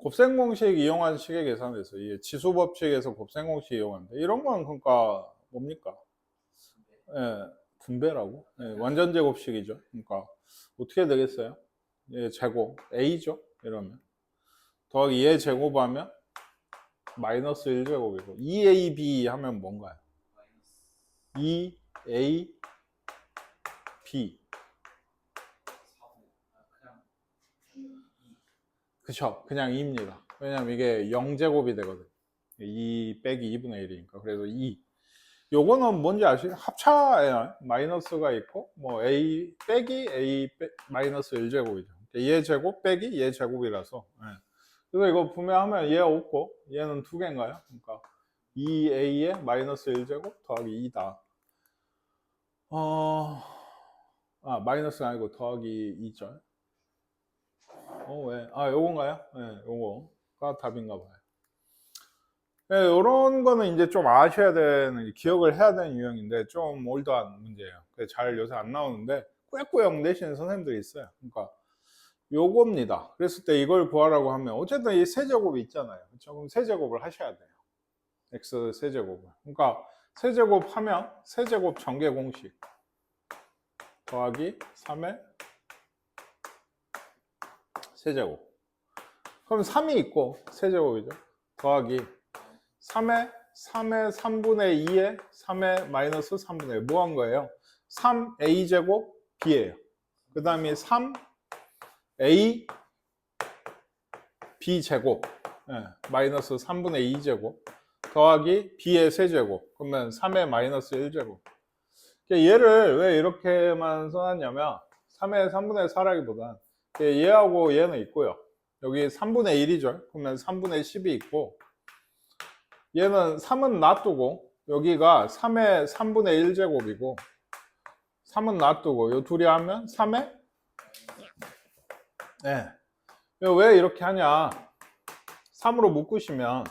곱셈 공식 이용한 식의 계산에서 이게 지수 법칙에서 곱셈 공식 이용하는데 이런 건 그러니까 뭡니까? 예, 분배라고. 예, 완전 제곱식이죠. 그러니까 어떻게 되겠어요? 예, 제곱 a죠. 이러면 더하기 2의 제곱하면 마이너스 1제곱이고 2ab 하면 뭔가요? 2ab 그쵸? 그냥 2입니다. 왜냐면 이게 0제곱이 되거든. 2 빼기 2분의 1이니까. 그래서 2. 요거는 뭔지 아시죠? 합차에 마이너스가 있고, 뭐, a 빼기 a 마이너스 1제곱이죠. 얘 제곱 빼기 얘 제곱이라서. 예. 그래서 이거 분명하면 얘 없고, 얘는 두 개인가요? 그러니까 2a의 마이너스 1제곱 더하기 2다. 마이너스가 아니고 더하기 2절. 왜? 요건가요? 네, 요거가 답인가 봐요. 네, 요런 거는 이제 좀 아셔야 되는, 기억을 해야 되는 유형인데, 좀 올드한 문제예요. 잘 요새 안 나오는데, 꾸역꾸역 내시는 선생님들이 있어요. 그러니까, 요겁니다. 그랬을 때 이걸 구하라고 하면, 어쨌든 이 세제곱이 있잖아요. 그렇죠? 그럼 세제곱을 하셔야 돼요. x 세제곱을. 그러니까, 세제곱 하면, 세제곱 전개 공식. 더하기 3의 세제곱. 그럼 3이 있고, 세제곱이죠. 더하기 3의 3분의 2에 3의 마이너스 3분의 1. 뭐 한 거예요? 3a제곱 b예요. 그 다음에 3a b제곱 마이너스 3분의 2제곱 더하기 b의 세제곱. 그러면 3의 마이너스 1제곱. 얘를 왜 이렇게만 써놨냐면 3의 3분의 4라기보단 얘하고 얘는 있고요. 여기 3분의 1이죠. 그러면 3분의 10이 있고 얘는 3은 놔두고 여기가 3의 3분의 1제곱이고 3은 놔두고 요 둘이 하면 3의 왜 이렇게 하냐 3으로 묶으시면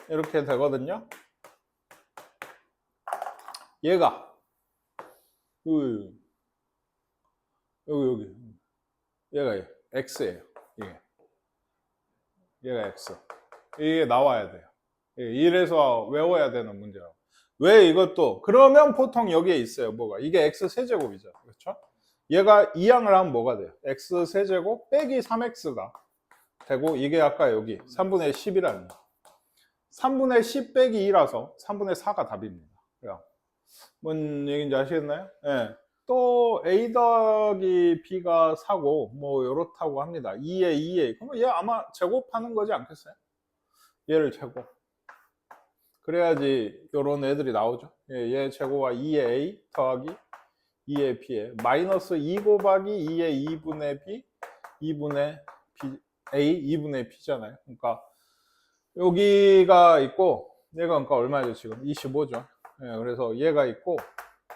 이렇게 되거든요. 얘가 여기 얘가 x예요. 얘가 x 이게 나와야 돼요. 이래서 외워야 되는 문제라고. 왜 이것도 그러면 보통 여기에 있어요. 뭐가 이게 x 세제곱이죠. 그렇죠? 얘가 이항을 하면 뭐가 돼요? x 세제곱 빼기 3x가 되고 이게 아까 여기 3분의 10이라는 3분의 10 빼기 2라서 3분의 4가 답입니다. 뭔 얘기인지 아시겠나요? 예. 또 a 더하기 b가 4고 뭐 이렇다고 합니다. 2에 2에 그러면 얘 아마 제곱하는 거지 않겠어요? 얘를 제곱 그래야지 요런 애들이 나오죠. 얘 제곱과 2의 a 더하기 2의 b에 마이너스 2 곱하기 2의 2분의 b 2분의 b a 2분의 b잖아요. 그러니까 여기가 있고 얘가 그러니까 얼마죠 지금 25죠. 그래서 얘가 있고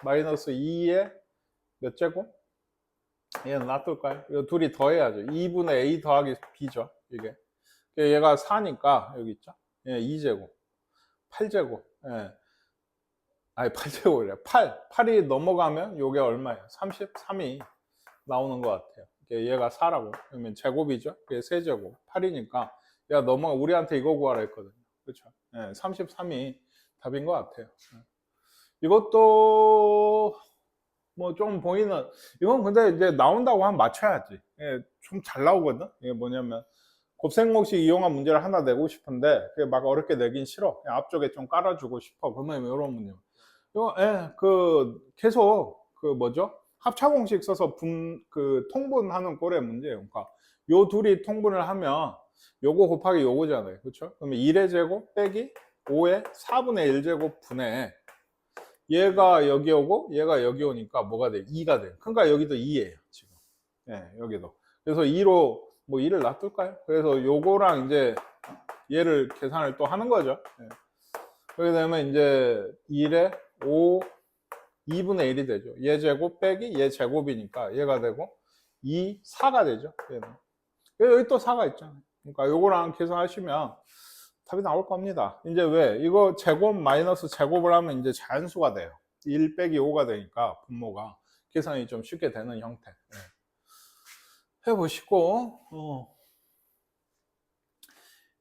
마이너스 2의 몇 제곱? 얘는 놔둘까요? 이 둘이 더해야죠. 2분의 a 더하기 b죠. 이게 얘가 4니까 여기 있죠. 2제곱 8제곱. 아니 8제곱이래. 8이 넘어가면 요게 얼마예요? 33이 나오는 것 같아요. 얘가 4라고. 그러면 제곱이죠. 그게 세제곱. 8이니까 야 넘어가 우리한테 이거 구하라 했거든요. 그렇죠? 33이 답인 것 같아요. 이것도 뭐 좀 보이는 이건 근데 이제 나온다고 하면 맞춰야지. 좀 잘 나오거든. 이게 뭐냐면 곱셈 공식 이용한 문제를 하나 내고 싶은데 그게 막 어렵게 내긴 싫어. 그냥 앞쪽에 좀 깔아주고 싶어. 그러면 이런 문제. 이거 계속 그 뭐죠? 합차 공식 써서 통분하는 꼴의 문제예요. 그러니까 요 둘이 통분을 하면 요거 곱하기 요거잖아요. 그렇죠? 그러면 1의 제곱 빼기 5의 4분의 1제곱 분의 얘가 여기 오고 얘가 여기 오니까 뭐가 돼? 2가 돼. 그러니까 여기도 2예요. 지금. 여기도. 그래서 2로 뭐 2를 놔둘까요? 그래서 요거랑 이제 얘를 계산을 또 하는 거죠. 그렇게 되면 이제 1에 5 2분의 1이 되죠. 얘 제곱 빼기 얘 제곱이니까 얘가 되고 2, 4가 되죠. 얘는. 여기 또 4가 있잖아요. 그러니까 요거랑 계산하시면 답이 나올 겁니다. 이제 왜? 이거 제곱 마이너스 제곱을 하면 이제 자연수가 돼요. 1 빼기 5가 되니까 분모가 계산이 좀 쉽게 되는 형태. 해보시고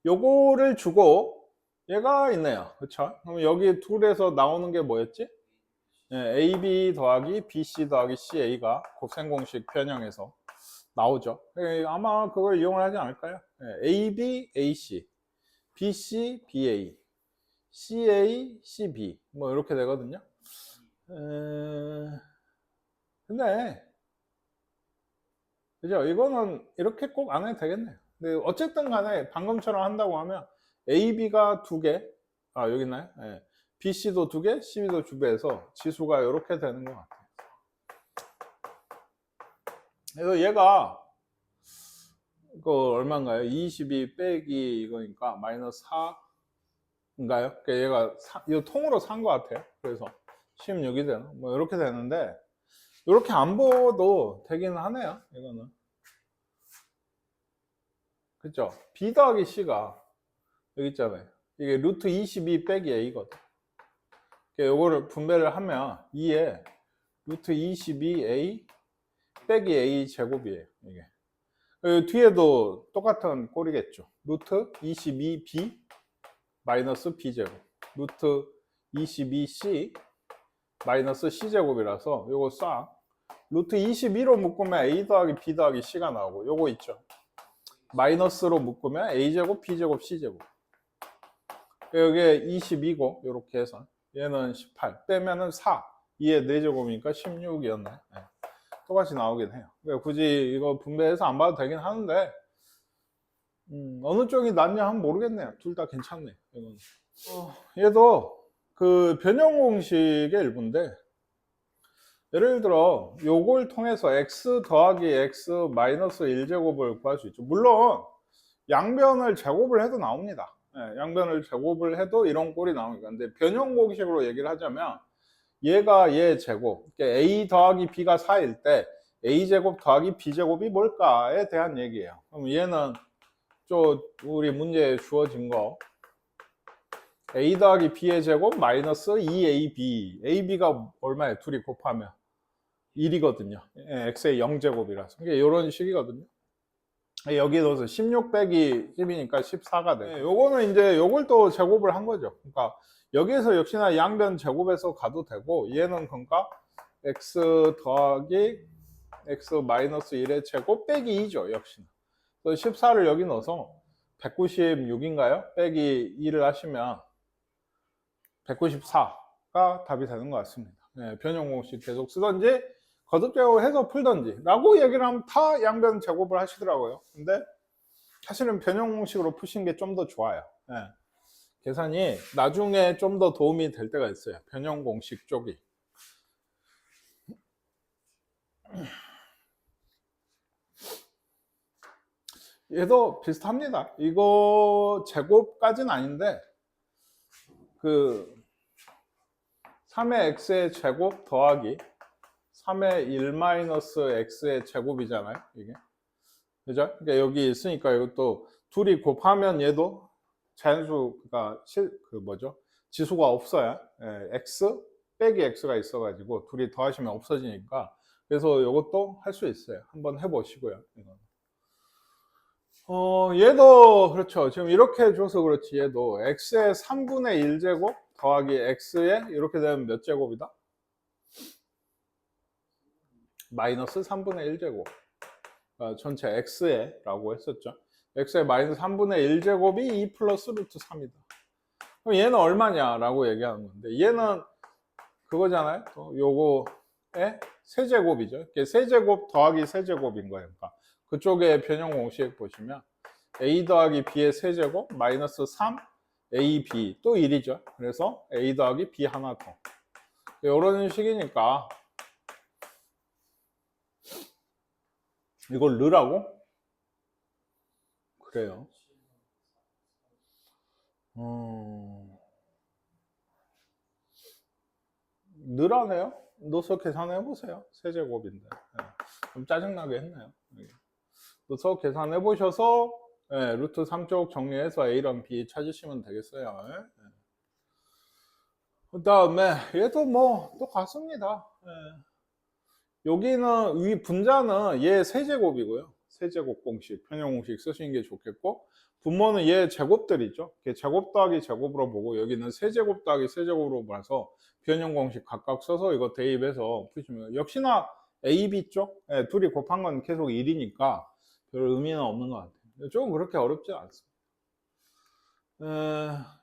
요거를 주고 얘가 있네요. 그쵸? 그럼 여기 둘에서 나오는 게 뭐였지? 예, AB 더하기 BC 더하기 CA가 곱셈 공식 변형에서 나오죠. 예, 아마 그걸 이용을 하지 않을까요? 예, AB, AC, BC, BA, CA, CB 뭐 이렇게 되거든요. 근데 그죠? 이거는 이렇게 꼭 안 해도 되겠네요. 근데 어쨌든 간에 방금처럼 한다고 하면 AB가 두 개, 여기 있나요? 예. BC도 두 개, CB도 두 개해서 지수가 이렇게 되는 것 같아요. 그래서 얘가 이거 얼마인가요? 22 빼기 이거니까 마이너스 4인가요? 그러니까 얘가 이거 통으로 산 것 같아요. 그래서 16이 되나? 뭐 이렇게 되는데 이렇게 안 봐도 되긴 하네요. 이거는. 그죠? B 더하기 C가 여기 있잖아요. 이게 루트 22 빼기 A거든. 그러니까 요거를 분배를 하면 2에 루트 22A 빼기 A 제곱이에요. 이게. 뒤에도 똑같은 꼴이겠죠. 루트 22B 마이너스 B제곱. 루트 22C 마이너스 C제곱이라서 요거 싹 루트 22로 묶으면 A 더하기 B 더하기 C가 나오고 요거 있죠. 마이너스로 묶으면 A제곱, B제곱, C제곱. 여기에 22고 이렇게 해서 얘는 18 빼면은 4 2에 4제곱이니까 16이었네. 네. 똑같이 나오긴 해요. 그러니까 굳이 이거 분배해서 안 봐도 되긴 하는데 어느 쪽이 낫냐 하면 모르겠네요. 둘 다 괜찮네. 이건. 얘도 그 변형 공식의 일부인데 예를 들어 요걸 통해서 x 더하기 x 마이너스 1제곱을 구할 수 있죠. 물론 양변을 제곱을 해도 나옵니다. 네, 양변을 제곱을 해도 이런 꼴이 나옵니다. 근데 변형 공식으로 얘기를 하자면 얘가 얘 제곱, 그러니까 a 더하기 b가 4일 때 a 제곱 더하기 b 제곱이 뭘까에 대한 얘기예요. 그럼 얘는 저 우리 문제에 주어진 거 a 더하기 b의 제곱 마이너스 2ab, ab가 얼마예요? 둘이 곱하면 1이거든요. x의 0제곱이라서. 그러니까 이런 식이거든요. 여기에 넣어서 16 빼기 10이니까 14가 돼요. 요거는 이제 요걸 또 제곱을 한 거죠. 그러니까 여기에서 역시나 양변 제곱해서 가도 되고 얘는 그러니까 x 더하기 x 마이너스 1의 제곱 빼기 2죠. 역시나. 그래서 14를 여기 넣어서 196인가요? 빼기 2를 하시면 194가 답이 되는 것 같습니다. 네, 변형 공식 계속 쓰던지 거듭 제곱해서 풀던지 라고 얘기를 하면 다 양변 제곱을 하시더라고요. 근데 사실은 변형 공식으로 푸신 게 좀 더 좋아요. 네. 계산이 나중에 좀 더 도움이 될 때가 있어요. 변형 공식 쪽이. 얘도 비슷합니다. 이거 제곱까지는 아닌데 그 3의 x의 제곱 더하기 3의 1 마이너스 x의 제곱이잖아요. 이게. 그죠? 그러니까 여기 있으니까 이것도 둘이 곱하면 얘도 자연수가 지수가 없어야 x 빼기 x가 있어가지고 둘이 더하시면 없어지니까 그래서 이것도 할 수 있어요. 한번 해보시고요. 이건. 얘도 그렇죠. 지금 이렇게 줘서 그렇지 얘도 x의 3분의 1제곱 더하기 x의 이렇게 되면 몇 제곱이다? 마이너스 3분의 1제곱. 전체 x에 라고 했었죠. x의 마이너스 3분의 1제곱이 2 플러스 루트 3이다. 그럼 얘는 얼마냐 라고 얘기하는 건데 얘는 그거잖아요. 요거의 세제곱이죠. 세제곱 더하기 세제곱인 거예요. 그러니까 그쪽에 변형 공식 보시면 a 더하기 b의 세제곱 마이너스 3 ab 또 1이죠. 그래서 a 더하기 b 하나 더. 이런 식이니까 이걸 넣으라고? 그래요. 늘하네요. 넣어서 계산해 보세요. 세제곱인데 좀 짜증나게 했네요. 넣어서 계산해 보셔서 루트 3쪽 정리해서 A랑 B 찾으시면 되겠어요. 그 다음에 얘도 뭐 똑같습니다. 여기는 위 분자는 얘 세제곱이고요. 세제곱 공식, 평형 공식 쓰시는 게 좋겠고, 분모는 얘 제곱들이죠. 제곱 더하기 제곱으로 보고 여기는 세제곱 더하기 세제곱으로 봐서 변형 공식 각각 써서 이거 대입해서 푸시면 역시나 A, B 쪽 둘이 곱한 건 계속 1이니까 별 의미는 없는 것 같아요. 조금 그렇게 어렵지 않습니다.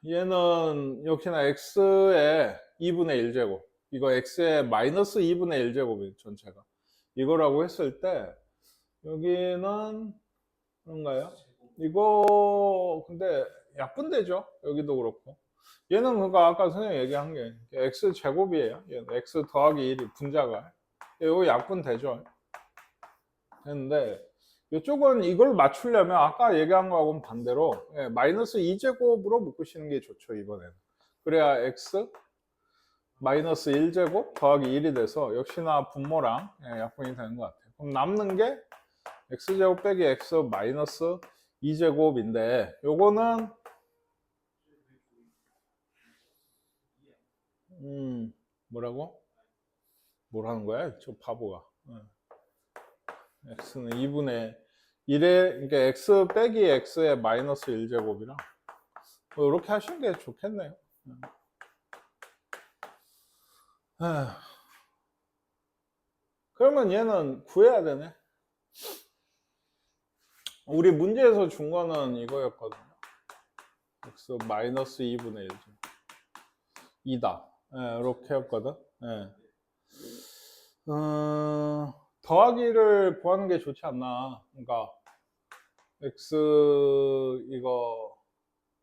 얘는 역시나 x의 2분의 1제곱, 이거 x의 마이너스 2분의 1제곱이 전체가 이거라고 했을 때 여기는 그런가요? 이거 근데 약분되죠. 여기도 그렇고 얘는 그러니까 아까 선생님 얘기한 게 x 제곱이에요. 얘는 x 더하기 1이 분자가 이거 약분되죠. 했는데 이쪽은 이걸 맞추려면 아까 얘기한 거하고는 반대로 마이너스 2제곱으로 묶으시는 게 좋죠. 이번에는 그래야 x 마이너스 1제곱 더하기 1이 돼서 역시나 분모랑 약분이 되는 것 같아요. 그럼 남는 게 x제곱 빼기 x 마이너스 2제곱인데 요거는 뭐라고? 뭐라는 거야? 저 바보가. x는 2분의 1에 그러니까 x 빼기 x의 마이너스 1제곱이랑 뭐 이렇게 하시는 게 좋겠네요. 그러면 얘는 구해야 되네. 우리 문제에서 준 거는 이거였거든요. x 마이너스 2분의 1죠. 2다. 이렇게 했거든. 더하기를 구하는 게 좋지 않나. 그러니까 x 이거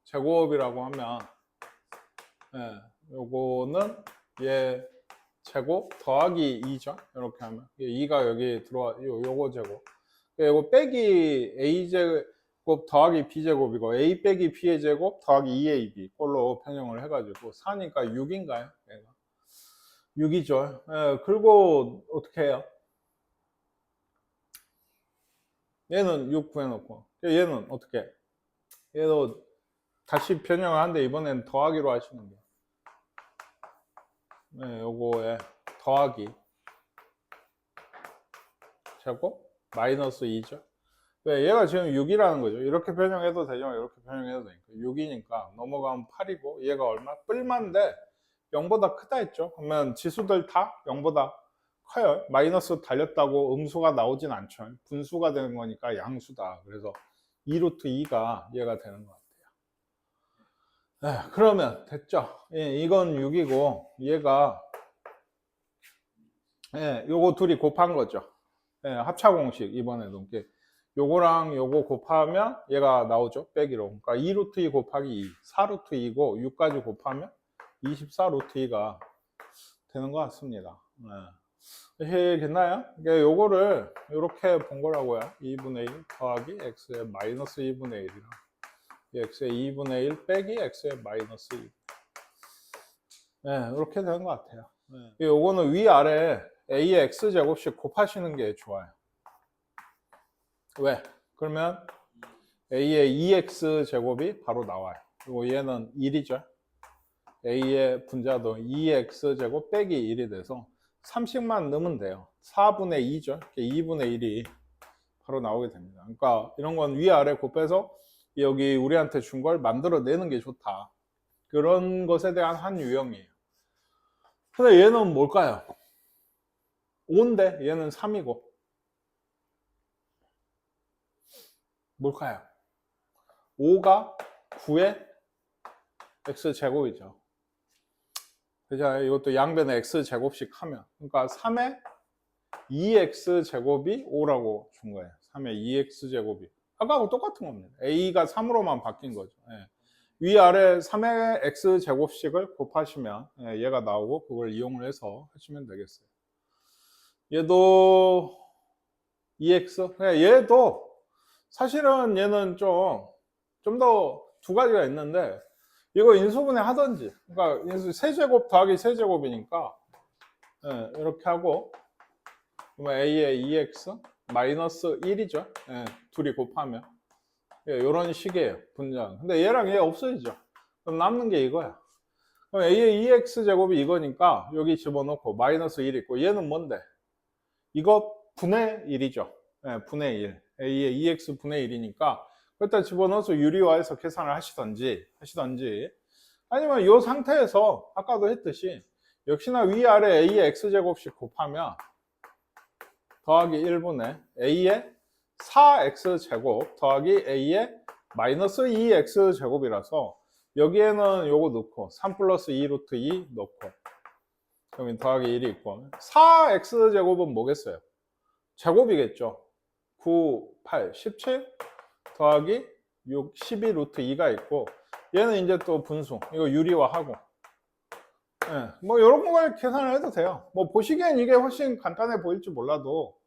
제곱이라고 하면 요거는 얘 제곱 더하기 2죠. 이렇게 하면 2가 여기 들어와 요거 제곱. 이거 빼기 a 제곱 더하기 b 제곱이고 a 빼기 b의 제곱 더하기 2ab 꼴로 변형을 해가지고 4니까 6인가요? 얘가 6이죠. 그리고 어떻게 해요? 얘는 6 구해놓고 얘는 어떻게 해? 얘도 다시 변형을 하는데 이번엔 더하기로 하시는 거예요. 요거에 더하기 제곱 마이너스 2죠. 왜? 얘가 지금 6이라는 거죠. 이렇게 변형해도 되죠. 이렇게 변형해도 되니까 6이니까 넘어가면 8이고 얘가 얼마? 뿔만데 0보다 크다 했죠. 그러면 지수들 다 0보다 커요. 마이너스 달렸다고 음수가 나오진 않죠. 분수가 되는 거니까 양수다. 그래서 2루트 2가 얘가 되는 것 같아요. 그러면 됐죠. 이건 6이고 얘가 요거 둘이 곱한 거죠. 합차 공식 이번에도 요거랑 요거 곱하면 얘가 나오죠. 빼기로. 그러니까 2루트 2 곱하기 2 4루트 2고 6까지 곱하면 24루트 2가 되는 것 같습니다. 이해겠나요? 그러니까 요거를 이렇게 본 거라고요. 2분의 1 더하기 x의 마이너스 2분의 1이랑 x의 2분의 1 빼기 x의 마이너스 2. 이렇게 되는 것 같아요. 요거는 위아래 a의 x제곱씩 곱하시는 게 좋아요. 왜? 그러면 a의 2x제곱이 바로 나와요. 그리고 얘는 1이죠. a의 분자도 2x제곱 빼기 1이 돼서 30만 넣으면 돼요. 4분의 2죠. 2분의 1이 바로 나오게 됩니다. 그러니까 이런 건 위아래 곱해서 여기 우리한테 준 걸 만들어내는 게 좋다. 그런 것에 대한 한 유형이에요. 근데 얘는 뭘까요? 5인데 얘는 3이고 뭘까요? 5가 9의 x제곱이죠. 그죠? 이것도 양변에 x제곱씩 하면 그러니까 3의 2x제곱이 5라고 준 거예요. 3의 2x제곱이 아까하고 똑같은 겁니다. a가 3으로만 바뀐 거죠. 위아래 3의 x제곱씩을 곱하시면 얘가 나오고 그걸 이용을 해서 하시면 되겠어요. 얘도 2x 얘도 사실은 얘는 좀 더 두 가지가 있는데 이거 인수분해 하든지 그러니까 세제곱 더하기 세제곱이니까 이렇게 하고 a의 2x 마이너스 1이죠. 둘이 곱하면 이런 식이에요. 분자는. 근데 얘랑 얘 없어지죠. 그럼 남는 게 이거야. 그럼 a의 2x 제곱이 이거니까 여기 집어넣고 마이너스 1 있고 얘는 뭔데? 이거 분의 1이죠. 분의 1. A의 2X분의 1이니까 그때 집어넣어서 유리화해서 계산을 하시던지 아니면 이 상태에서 아까도 했듯이 역시나 위아래 A의 X제곱씩 곱하면 더하기 1분의 A의 4X제곱 더하기 A의 마이너스 2X제곱이라서 여기에는 요거 넣고 3 플러스 2 루트 2 넣고 그러면 더하기 1이 있고 4X제곱은 뭐겠어요? 제곱이겠죠. 9, 8, 17 더하기 6, 12 루트 2가 있고 얘는 이제 또 분수 이거 유리화하고 뭐 이런 걸 계산을 해도 돼요. 뭐 보시기엔 이게 훨씬 간단해 보일지 몰라도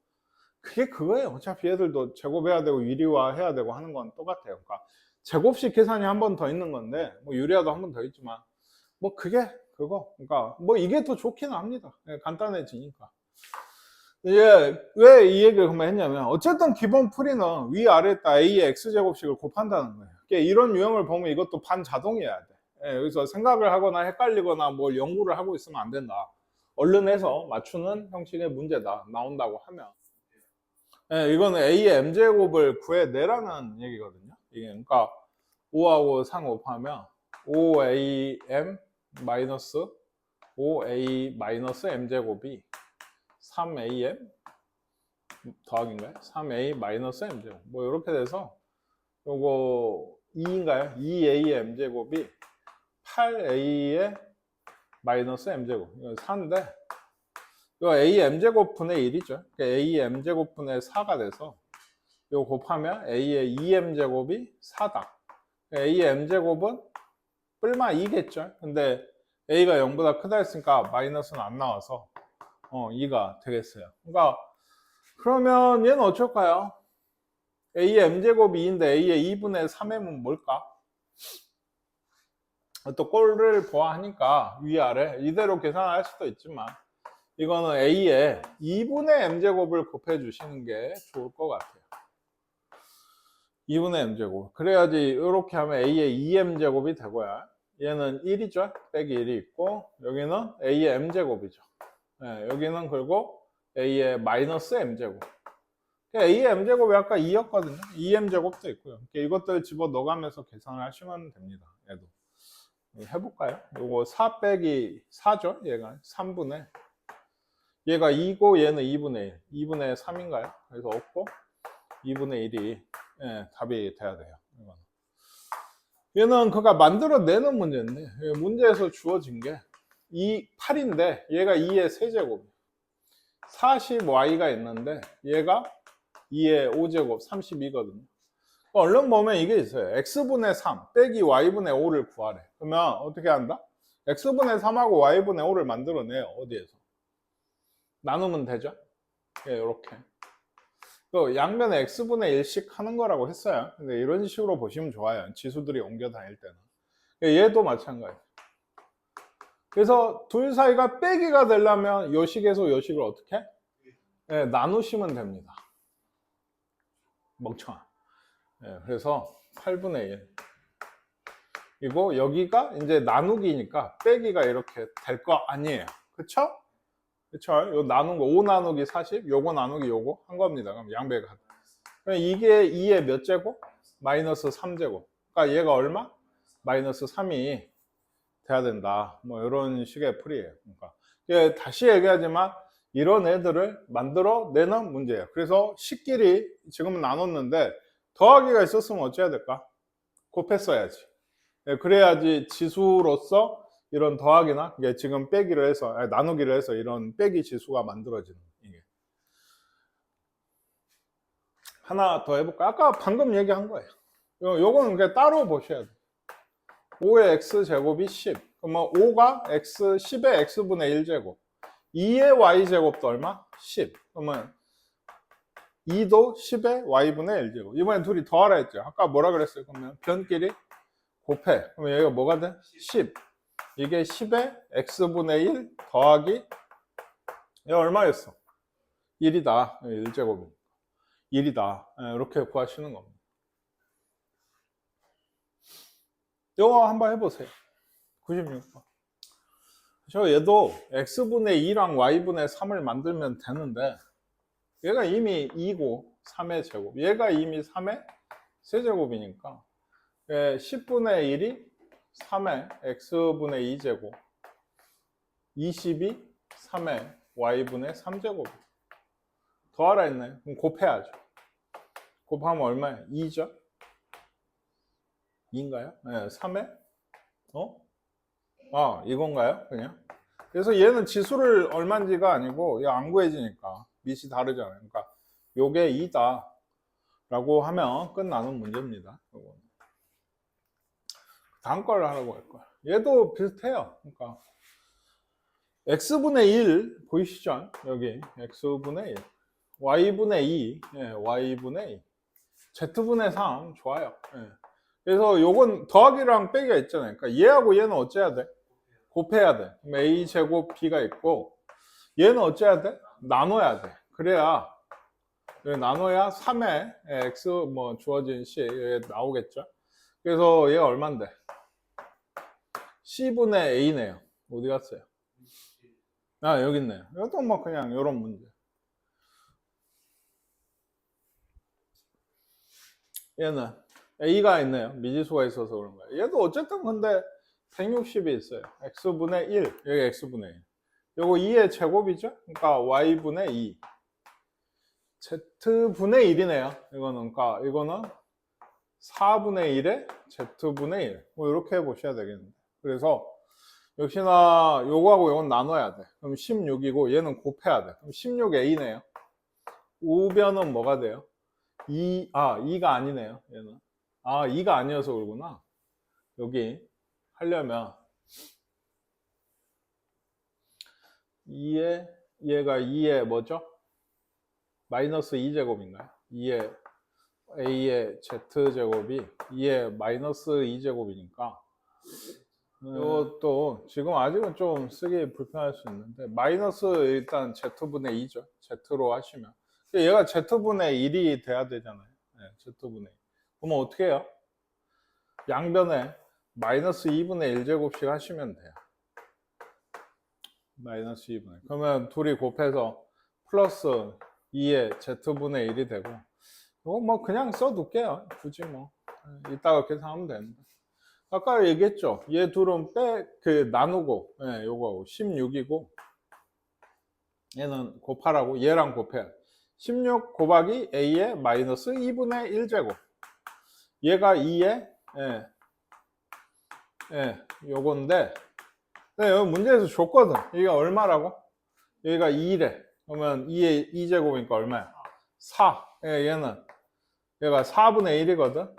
그게 그거예요. 어차피 얘들도 제곱해야 되고 유리화해야 되고 하는 건 똑같아요. 그러니까 제곱식 계산이 한 번 더 있는 건데 뭐 유리화도 한 번 더 있지만 뭐 그게 그거 그러니까 뭐 이게 더 좋기는 합니다. 간단해지니까. 이제 왜 이 얘기를 그러면 했냐면 어쨌든 기본 풀이는 위아래에다 A의 X제곱식을 곱한다는 거예요. 그러니까 이런 유형을 보면 이것도 반자동이어야 돼. 여기서 생각을 하거나 헷갈리거나 뭘 연구를 하고 있으면 안 된다. 얼른 해서 맞추는 형식의 문제다. 나온다고 하면. 이거는 A의 M제곱을 구해내라는 얘기거든요. 이게 그러니까 5하고 상곱하면 5AM 마이너스 5A 마이너스 M제곱이 3AM 더하기인가요? 3A 마이너스 M제곱 뭐 이렇게 돼서 요거 2인가요? 2A의 M제곱이 8A의 마이너스 M제곱 이거 4인데 이거 A M제곱 분의 1이죠. 그러니까 A M제곱 분의 4가 돼서 이거 곱하면 A의 2M제곱이 4다. A M제곱은 뿔마 2겠죠. 근데 A가 0보다 크다 했으니까 마이너스는 안 나와서 2가 되겠어요. 그러니까 그러면 얘는 어쩔까요? A의 M제곱이 2인데 A의 2분의 3M은 뭘까? 또 꼴을 보아하니까 위아래 이대로 계산할 수도 있지만 이거는 A의 2분의 M제곱을 곱해 주시는 게 좋을 것 같아요. 2분의 M제곱 그래야지 이렇게 하면 A의 2M제곱이 되고요. 얘는 1이죠. 빼기 1이 있고 여기는 A의 M제곱이죠. 여기는 그리고 A의 마이너스 M제곱 A의 M제곱이 아까 2였거든요. 2M제곱도 있고요. 이것들 집어넣어가면서 계산을 하시면 됩니다. 얘도 해볼까요? 요거 4 빼기 4죠. 얘가 3분의 얘가 2고 얘는 2분의 1 2분의 3인가요? 그래서 없고 2분의 1이 답이 돼야 돼요. 얘는 그가 만들어내는 문제인데 문제에서 주어진 게 8인데 얘가 2의 세제곱 40y가 있는데 얘가 2의 5제곱 32거든요. 얼른 보면 이게 있어요. x분의 3 빼기 y분의 5를 구하래. 그러면 어떻게 한다? x분의 3하고 y분의 5를 만들어내요. 어디에서? 나누면 되죠? 이렇게. 양변에 x분의 1씩 하는 거라고 했어요. 근데 이런 식으로 보시면 좋아요. 지수들이 옮겨 다닐 때는. 얘도 마찬가지예요. 그래서 둘 사이가 빼기가 되려면 요 식에서 요 식을 어떻게? 나누시면 됩니다. 멍청아. 그래서 8분의 1. 그리고 여기가 이제 나누기니까 빼기가 이렇게 될 거 아니에요. 그쵸? 그쵸? 요 나눈 거, 5 나누기 40, 요거 나누기 요거 한 겁니다. 그럼 양배가. 그럼 이게 2의 몇 제곱? 마이너스 3제곱. 그러니까 얘가 얼마? 마이너스 3이 돼야 된다. 뭐 이런 식의 풀이에요. 그러니까 다시 얘기하지만 이런 애들을 만들어내는 문제예요. 그래서 식끼리 지금은 나눴는데 더하기가 있었으면 어찌해야 될까? 곱했어야지. 그래야지 지수로서 이런 더하기나 지금 빼기를 해서 나누기를 해서 이런 빼기 지수가 만들어지는 이게. 하나 더 해볼까? 아까 방금 얘기한 거예요. 요거는 그냥 따로 보셔야 돼요. 5의 x제곱이 10. 그러면 5가 x 10의 x분의 1제곱. 2의 y제곱도 얼마? 10. 그러면 2도 10의 y분의 1제곱. 이번엔 둘이 더하라 했죠. 아까 뭐라 그랬어요? 그러면 변끼리 곱해. 그러면 여기가 뭐가 돼? 10. 이게 10의 x분의 1 더하기 얘 얼마였어? 1이다. 1제곱이니까. 1이다. 이렇게 구하시는 겁니다. 이거 한번 해보세요. 96번. 얘도 x분의 2랑 y분의 3을 만들면 되는데 얘가 이미 2고 3의 제곱. 얘가 이미 3의 세제곱이니까 10분의 1이 3의 x분의 2제곱, 20이 3의 y분의 3제곱. 더하라 했나요? 그럼 곱해야죠. 곱하면 얼마예요? 2죠? 2인가요? 네, 3의 이건가요? 그냥. 그래서 얘는 지수를 얼마인지가 아니고 얘 안 구해지니까 밑이 다르잖아요. 그러니까 요게 2다 라고 하면 끝나는 문제입니다. 요거는. 다음 걸 하라고 할 거야. 얘도 비슷해요. 그러니까 x분의 1 보이시죠? 여기 x분의 1, y분의 2, y분의 2, z분의 3 좋아요. 그래서 요건 더하기랑 빼기가 있잖아요. 그러니까 얘하고 얘는 어째야 돼? 곱해야 돼. 그럼 a제곱 b가 있고 얘는 어째야 돼? 나눠야 돼. 그래야 나눠야 3의 x 뭐 주어진 c 나오겠죠. 그래서 얘가 얼만데? c분의 a네요. 어디 갔어요? 여기 있네요. 이것도 뭐 그냥 이런 문제. 얘는 a가 있네요. 미지수가 있어서 그런 거예요. 얘도 어쨌든 근데 160이 있어요. x분의 1, 여기 x분의 1. 요거 2의 제곱이죠? 그러니까 y분의 2. z분의 1이네요. 이거는, 그러니까 이거는 4분의 1에 z분의 1. 뭐 이렇게 보셔야 되겠는데. 그래서 역시나 요거하고 요건 나눠야 돼. 그럼 16이고 얘는 곱해야 돼. 그럼 16a네요. 우변은 뭐가 돼요? 2가 아니네요. 얘는. 2가 아니어서 그러구나. 여기 하려면 2에 얘가 2에 뭐죠? 마이너스 2제곱인가요? 2에 a의 z제곱이 2에 마이너스 2제곱이니까 이것도 지금 아직은 좀 쓰기 불편할 수 있는데 마이너스 일단 z분의 2죠. z로 하시면 얘가 z분의 1이 돼야 되잖아요. z분의 1. 그러면 어떻게 해요? 양변에 마이너스 2분의 1제곱씩 하시면 돼요. 마이너스 2분의. 그러면 둘이 곱해서 플러스 2의 z분의 1이 되고 이거 뭐 그냥 써둘게요. 굳이 뭐 이따가 계산하면 되는데 아까 얘기했죠. 얘 둘은 나누고 요거 16이고 얘는 곱하라고 얘랑 곱해. 16 곱하기 a의 마이너스 2분의 1제곱. 얘가 2의 요건데 여기 문제에서 줬거든. 이게 얼마라고? 여기가 2래. 그러면 2의 2제곱이니까 얼마야? 4. 얘는 얘가 4분의 1이거든.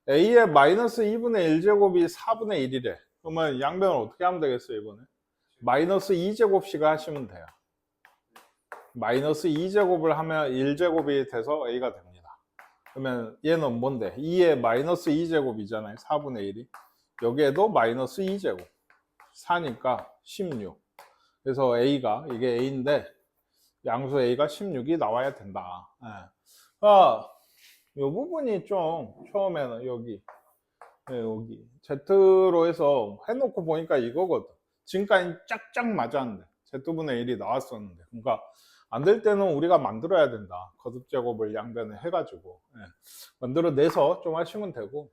a의 마이너스 2분의 1제곱이 4분의 1이래. 그러면 양변을 어떻게 하면 되겠어요, 이번에? 마이너스 2제곱씩 하시면 돼요. 마이너스 2제곱을 하면 1제곱이 돼서 a가 됩니다. 그러면 얘는 뭔데? 2의 마이너스 2제곱이잖아요. 4분의 1이. 여기에도 마이너스 2제곱. 4니까 16. 그래서 a가, 이게 a인데, 양수 a가 16이 나와야 된다. 이 부분이 좀 처음에는 여기 Z로 해서 해놓고 보니까 이거거든. 지금까지 짝짝 맞았는데 Z분의 1이 나왔었는데 그러니까 안 될 때는 우리가 만들어야 된다. 거듭제곱을 양변에 해가지고 만들어내서 좀 하시면 되고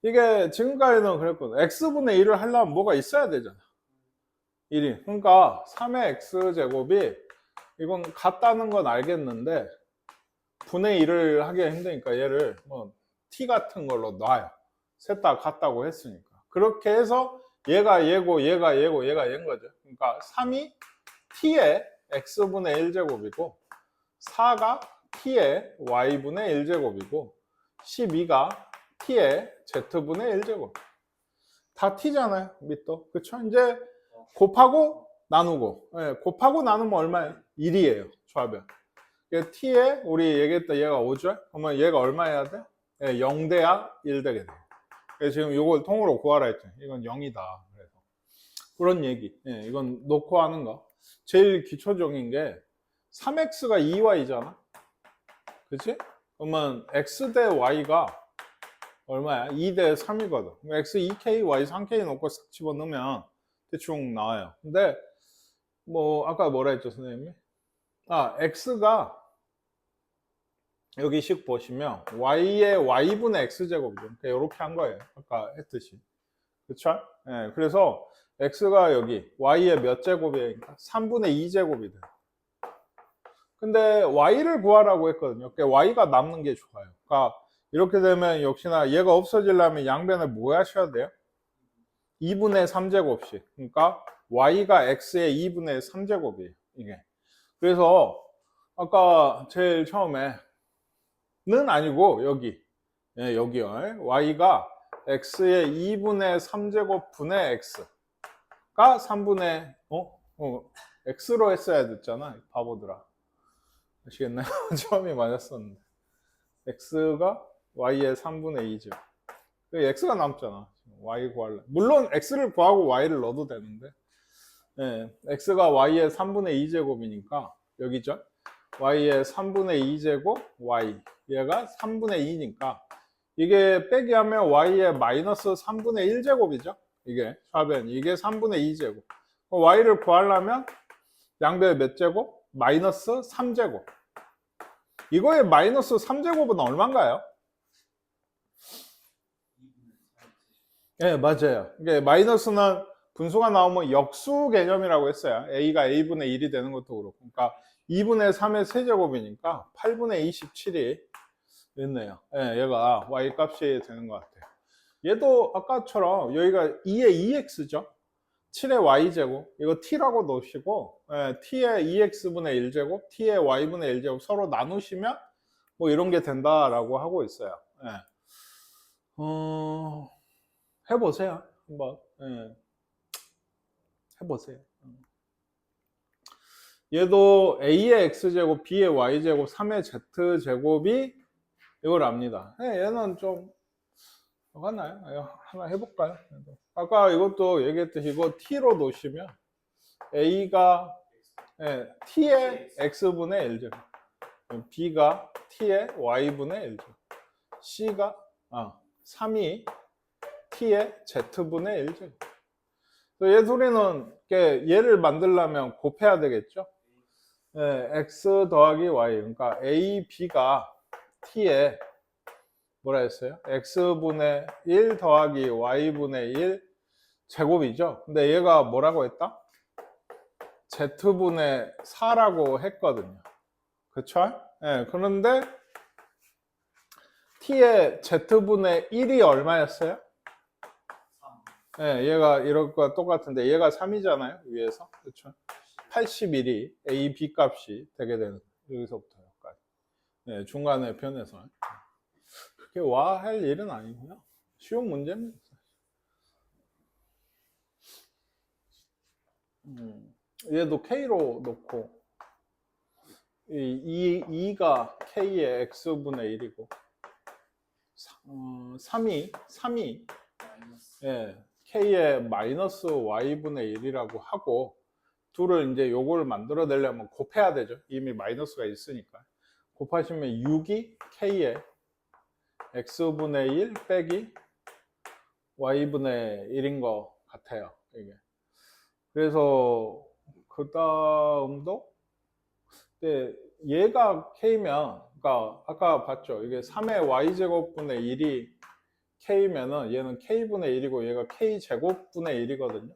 이게 지금까지는 그랬거든. X분의 1을 하려면 뭐가 있어야 되잖아. 1이. 그러니까 3의 X제곱이 이건 같다는 건 알겠는데 분의 1을 하기가 힘드니까 얘를 뭐 t 같은 걸로 놔요. 셋 다 같다고 했으니까. 그렇게 해서 얘가 얘고 얘가 얘고 얘가 얘인 거죠. 그러니까 3이 t의 x분의 1제곱이고 4가 t의 y분의 1제곱이고 12가 t의 z분의 1제곱. 다 t잖아요. 밑도. 그쵸? 이제 곱하고 나누고 곱하고 나누면 얼마예요? 1이에요. 좌변. t에 우리 얘기했던 얘가 5죠? 그러면 얘가 얼마 해야 돼? 0 돼야 1 되게 돼. 그래서 지금 이걸 통으로 구하라 했죠. 이건 0이다. 그래서 그런 얘기. 이건 놓고 하는 거. 제일 기초적인 게 3x가 2y잖아. 그치? 그러면 x 대 y가 얼마야? 2 대 3이거든. x 2k, y 3k 놓고 싹 집어넣으면 대충 나와요. 근데 뭐 아까 뭐라 했죠, 선생님이? x가 여기 식 보시면 y의 y분의 x제곱이죠. 이렇게 한 거예요. 아까 했듯이. 그쵸? 예, 그래서 x가 여기 y의 몇 제곱이에요? 3분의 2제곱이 돼요. 근데 y를 구하라고 했거든요. 그러니까 y가 남는 게 좋아요. 그러니까 이렇게 되면 역시나 얘가 없어지려면 양변을 뭐 하셔야 돼요? 2분의 3제곱씩. 그러니까 y가 x의 2분의 3제곱이에요. 이게. 그래서 아까 제일 처음에 는 아니고 여기. 예, 여기요. y가 x의 2분의 3제곱 분의 x가 3분의 x로 했어야 됐잖아. 바보들아. 아시겠나요? 처음에 맞았었는데. x가 y의 3분의 2죠. x가 남잖아. y 구할래. 물론 x를 구하고 y를 넣어도 되는데, 예, x가 y의 3분의 2제곱이니까 여기죠. y의 3분의 2제곱 y 얘가 3분의 2니까 이게 빼기 하면 y의 마이너스 3분의 1제곱이죠. 이게 샤변 이게 3분의 2제곱. y를 구하려면 양변의 몇 제곱? 마이너스 3제곱. 이거의 마이너스 3제곱은 얼마인가요? 네, 맞아요. 이게 마이너스는 분수가 나오면 역수 개념이라고 했어요. a가 a분의 1이 되는 것도 그렇고. 그러니까 2분의 3의 세제곱이니까 8분의 27이 있네요. 예, 얘가 y 값이 되는 것 같아요. 얘도 아까처럼 여기가 2의 2x죠. 7의 y제곱. 이거 t라고 놓으시고, 예, t의 2x분의 1제곱, t의 y분의 1제곱 서로 나누시면 뭐 이런 게 된다라고 하고 있어요. 예. 해보세요. 한번. 예. 해보세요. 얘도 a의 x제곱, b의 y제곱, 3의 z제곱이 이걸 압니다. 예, 얘는 좀 맞나요? 하나 해볼까요? 아까 이것도 얘기했듯이 이거 t로 놓으시면 a가 t의 x분의 1제곱, b가 t의 y분의 1제곱, c가 3이 t의 z분의 1제곱. 얘 소리는 얘를 만들려면 곱해야 되겠죠? x 더하기 y, 그러니까 a, b가 t의 뭐라 했어요? x분의 1 더하기 y분의 1 제곱이죠. 근데 얘가 뭐라고 했다? z분의 4라고 했거든요. 그쵸? 예, 그런데 t의 z분의 1이 얼마였어요? 예, 얘가 이럴 거와 똑같은데 얘가 3이잖아요. 위에서. 그쵸? 81이 a, b 값이 되게 되는 여기서부터 여기까지. 예, 중간에 변해서. 그게 와 할 일은 아니고요. 쉬운 문제입니다. 얘도 K로 놓고 이 2가 K의 X분의 1이고 3이 예, K의 마이너스 Y분의 1이라고 하고 둘을 이제 요걸 만들어내려면 곱해야 되죠. 이미 마이너스가 있으니까. 곱하시면 6이 K의 X분의 1 빼기 Y분의 1인 것 같아요. 이게. 그래서 그 다음도 얘가 K면 그러니까 아까 봤죠. 이게 3의 Y제곱분의 1이 K면은 얘는 K분의 1이고 얘가 K제곱분의 1이거든요.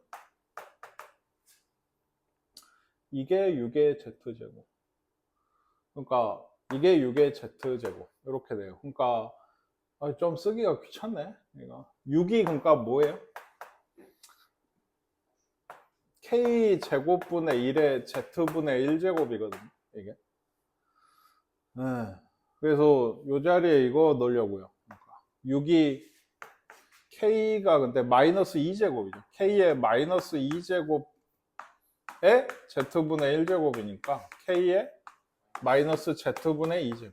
이게 6의 Z제곱. 그러니까 이게 6의 Z제곱. 이렇게 돼요. 그러니까 좀 쓰기가 귀찮네. 이거. 6이 그러니까 뭐예요? K제곱분의 1의 Z분의 1제곱이거든요. 이게. 네. 그래서 이 자리에 이거 넣으려고요. 그러니까 6이 K가 근데 마이너스 2제곱이죠. K의 마이너스 2제곱에 Z분의 1제곱이니까 K의 마이너스 Z분의 2제곱.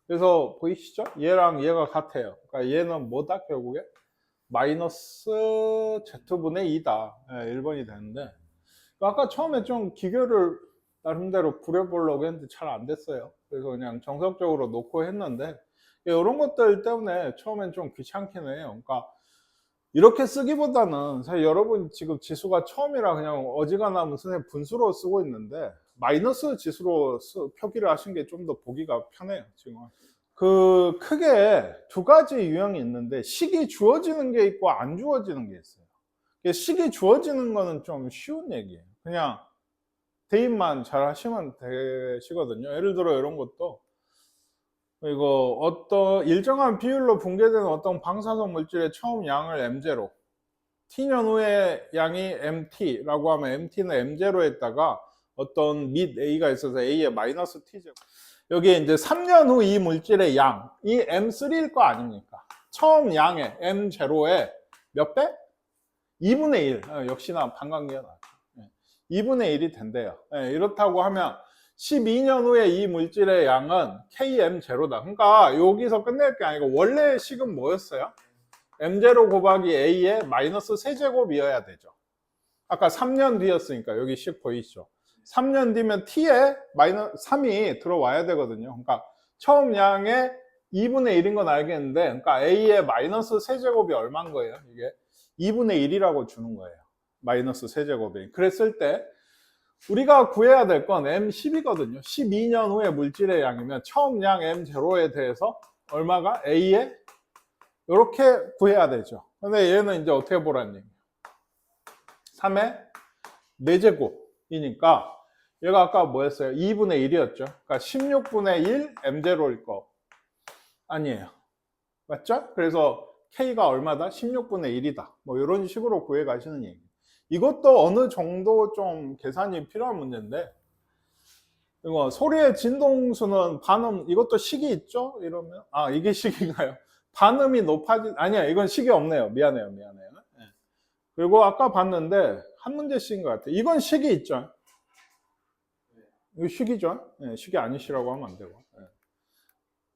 그래서 보이시죠? 얘랑 얘가 같아요. 그러니까 얘는 뭐다 결국에? 마이너스 Z분의 2다. 1번이 되는데 아까 처음에 좀 기교를 나름대로 부려보려고 했는데 잘 안 됐어요. 그래서 그냥 정석적으로 놓고 했는데 이런 것들 때문에 처음엔 좀 귀찮긴 해요. 그러니까 이렇게 쓰기보다는 사실 여러분 지금 지수가 처음이라 그냥 어지간하면 선생님 분수로 쓰고 있는데 마이너스 지수로 표기를 하신 게 좀 더 보기가 편해요. 지금 그 크게 두 가지 유형이 있는데 식이 주어지는 게 있고 안 주어지는 게 있어요. 식이 주어지는 거는 좀 쉬운 얘기예요. 그냥 대입만 잘 하시면 되시거든요. 예를 들어 이런 것도 이거 어떤 일정한 비율로 붕괴되는 어떤 방사성 물질의 처음 양을 M0, T년 후에 양이 MT라고 하면 MT는 M0에다가 어떤 밑 A가 있어서 A의 마이너스 T제곱. 여기에 이제 3년 후 이 물질의 양이 M3일 거 아닙니까? 처음 양의 M0의 몇 배? 2분의 1. 역시나 반감기가 나죠. 2분의 1이 된대요. 이렇다고 하면 12년 후에 이 물질의 양은 KM0다. 그러니까 여기서 끝낼 게 아니고 원래 식은 뭐였어요? M0 곱하기 A의 마이너스 세제곱이어야 되죠. 아까 3년 뒤였으니까 여기 식 보이시죠? 3년 뒤면 T에 마이너스 3이 들어와야 되거든요. 그러니까 처음 양의 2분의 1인 건 알겠는데, 그러니까 A의 마이너스 세제곱이 얼마인 거예요? 이게 2분의 1이라고 주는 거예요. 마이너스 세제곱이. 그랬을 때 우리가 구해야 될 건 M10이거든요. 12년 후에 물질의 양이면 처음 양 M0에 대해서 얼마가? A에 이렇게 구해야 되죠. 근데 얘는 이제 어떻게 보라는 얘기예요? 3의 4제곱이니까 얘가 아까 뭐였어요? 2분의 1이었죠. 그러니까 16분의 1 M0일 거 아니에요. 맞죠? 그래서 K가 얼마다? 16분의 1이다. 뭐 이런 식으로 구해 가시는 얘기. 이것도 어느 정도 좀 계산이 필요한 문제인데, 이거 소리의 진동수는 반음, 이것도 식이 있죠? 이러면 이게 식인가요? 반음이 아니야, 이건 식이 없네요. 미안해요. 그리고 아까 봤는데 한 문제씩인 것 같아요. 이건 식이 있죠? 이거 식이죠? 식이 아니시라고 하면 안 되고.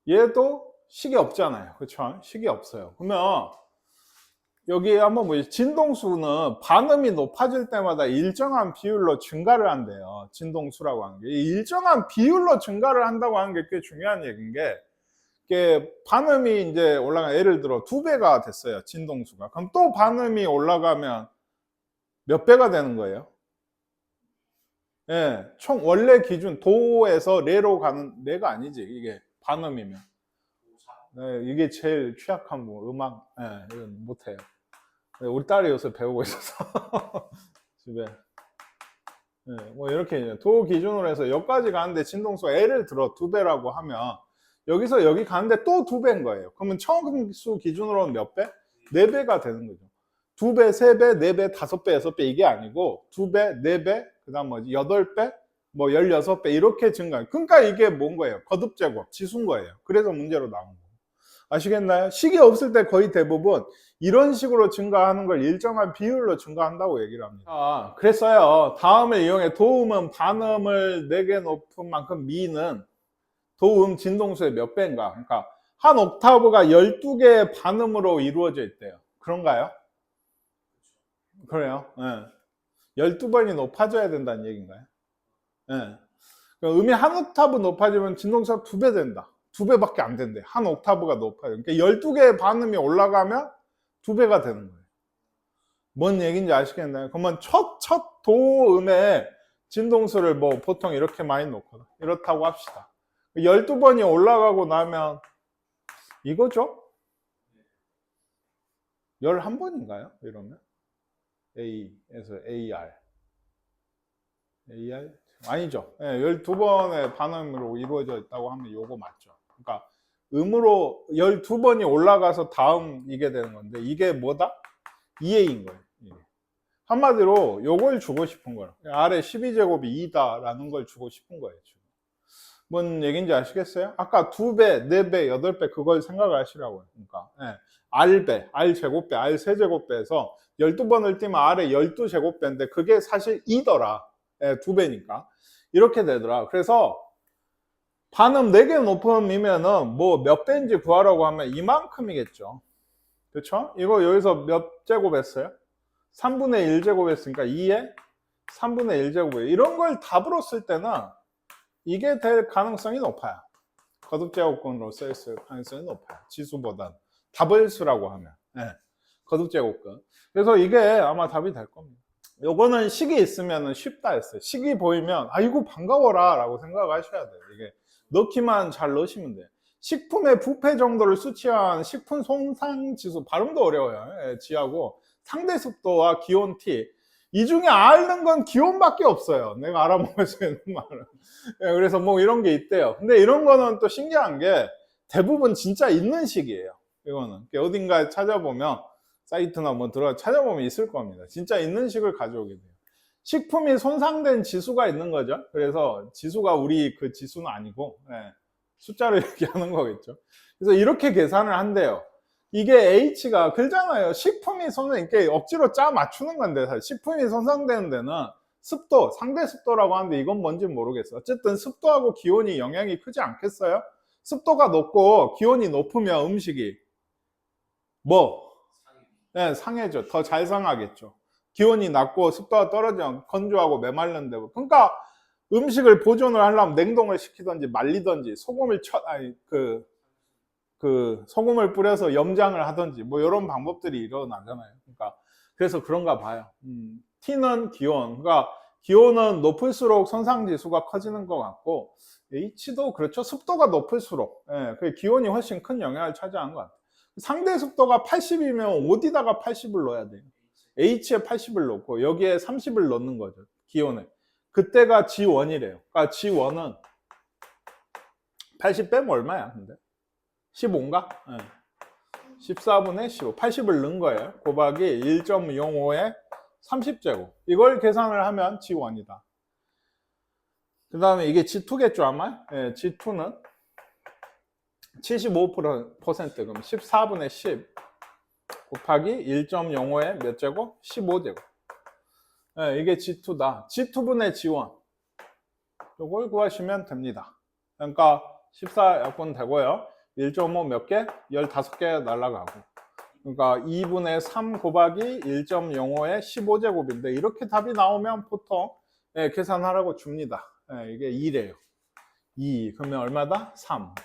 얘도 식이 없잖아요. 그렇죠? 식이 없어요. 그러면 여기 한번 보시죠. 진동수는 반음이 높아질 때마다 일정한 비율로 증가를 한대요. 진동수라고 하는 게. 일정한 비율로 증가를 한다고 하는 게 꽤 중요한 얘기인 게, 이게 반음이 이제 올라가, 예를 들어 2배가 됐어요. 진동수가. 그럼 또 반음이 올라가면 몇 배가 되는 거예요? 총 원래 기준 도에서 레로 가는, 레가 아니지. 이게 반음이면. 이게 제일 취약한 뭐 음악, 이건 못해요. 우리 딸이 요새 배우고 있어서 집에. 뭐 이렇게 도 기준으로 해서 여기까지 가는데 진동수가 예를 들어 2배라고 하면 여기서 여기 가는데 또 2배인 거예요. 그러면 처음수 기준으로는 몇 배? 4배가 되는 거죠. 2배, 3배, 4배, 5배, 6배 이게 아니고 2배, 4배, 그 다음 뭐지? 8배, 뭐 16배 이렇게 증가해요. 그러니까 이게 뭔 거예요? 거듭제곱, 지수인 거예요. 그래서 문제로 나온 거예요. 아시겠나요? 식이 없을 때 거의 대부분 이런 식으로 증가하는 걸 일정한 비율로 증가한다고 얘기를 합니다. 그랬어요. 다음을 이용해 도음은 반음을 4개 높은 만큼 미는 도음 진동수의 몇 배인가? 그러니까 한 옥타브가 12개의 반음으로 이루어져 있대요. 그런가요? 그래요. 12번이 높아져야 된다는 얘기인가요? 음이 한 옥타브 높아지면 진동수가 2배 된다. 2배밖에 안 된대. 한 옥타브가 높아요. 그러니까 12개의 반음이 올라가면 2배가 되는 거예요. 뭔 얘기인지 아시겠나요? 그러면 첫 도음의 진동수를 뭐 보통 이렇게 많이 놓거든. 이렇다고 합시다. 12번이 올라가고 나면 이거죠? 11번인가요? 이러면 A에서 AR 아니죠. 12번의 반음으로 이루어져 있다고 하면 요거 맞죠. 그러니까 음으로 12번이 올라가서 다음 이게 되는 건데 이게 뭐다? 2A인 거예요. 한마디로 요걸 주고 싶은 거예요. 아래 12제곱이 2다라는 걸 주고 싶은 거예요. 지금. 뭔 얘기인지 아시겠어요? 아까 2배, 4배, 8배 그걸 생각을 하시라고요. 그러니까 R배, R제곱배, R3제곱배에서 12번을 띄면 R의 12제곱배인데 그게 사실 2더라. 2배니까. 이렇게 되더라. 그래서 반음 4개 높음이면은 뭐 몇 배인지 구하라고 하면 이만큼이겠죠. 그렇죠? 이거 여기서 몇 제곱 했어요? 3분의 1제곱 했으니까 2에 3분의 1제곱이에요. 이런 걸 답으로 쓸 때는 이게 될 가능성이 높아요. 거듭제곱근으로 쓰였을 가능성이 높아요. 지수보단 답을 쓰라고 하면 거듭제곱근. 그래서 이게 아마 답이 될 겁니다. 요거는 식이 있으면 쉽다 했어요. 식이 보이면 아이고 반가워라 라고 생각하셔야 돼요. 이게 넣기만 잘 넣으시면 돼요. 식품의 부패 정도를 수치한 식품 손상 지수, 발음도 어려워요. 예, G하고 상대 습도와 기온 T, 이 중에 앓는 건 기온밖에 없어요. 내가 알아먹을 수 있는 말은. 예, 그래서 뭐 이런 게 있대요. 근데 이런 거는 또 신기한 게 대부분 진짜 있는 식이에요. 이거는 어딘가에 찾아보면, 사이트나 뭐 들어가 찾아보면 있을 겁니다. 진짜 있는 식을 가져오게 돼요. 식품이 손상된 지수가 있는 거죠. 그래서 지수가 우리 그 지수는 아니고, 예, 숫자를 얘기하는 거겠죠. 그래서 이렇게 계산을 한대요. 이게 H가 그렇잖아요. 식품이 손상, 이렇게 억지로 짜 맞추는 건데, 사실 식품이 손상되는 데는 습도, 상대 습도라고 하는데 이건 뭔지 모르겠어. 어쨌든 습도하고 기온이 영향이 크지 않겠어요? 습도가 높고 기온이 높으면 음식이 뭐? 네, 상해져. 더 잘 상하겠죠. 기온이 낮고 습도가 떨어지면 건조하고 메말른데. 그러니까 음식을 보존을 하려면 냉동을 시키든지 말리든지 소금을 소금을 뿌려서 염장을 하든지 뭐 이런 방법들이 일어나잖아요. 그러니까 그래서 그런가 봐요. T는 기온. 그러니까 기온은 높을수록 손상 지수가 커지는 것 같고, H도 그렇죠. 습도가 높을수록, 예, 그 기온이 훨씬 큰 영향을 차지하는 것 같아요. 상대 습도가 80이면 어디다가 80을 넣어야 돼요? H에 80을 넣고 여기에 30을 넣는 거죠. 기온에. 그때가 G1이래요. 그러니까 G1은 80 빼면 얼마야? 근데 15인가? 네. 14분의 15. 80을 넣은 거예요. 곱하기 1.05에 30제곱. 이걸 계산을 하면 G1이다. 그 다음에 이게 G2겠죠, 아마? 네, G2는 75% 그럼 14분의 10 곱하기 1.05에 몇 제곱? 15제곱. 네, 이게 G2다. G2분의 G1. 이걸 구하시면 됩니다. 그러니까 14약분 되고요. 1.5 몇 개? 15개 날라가고. 그러니까 2분의 3 곱하기 1.05에 15제곱인데 이렇게 답이 나오면 보통, 예, 계산하라고 줍니다. 예, 이게 2래요. 2. 그러면 얼마다? 3.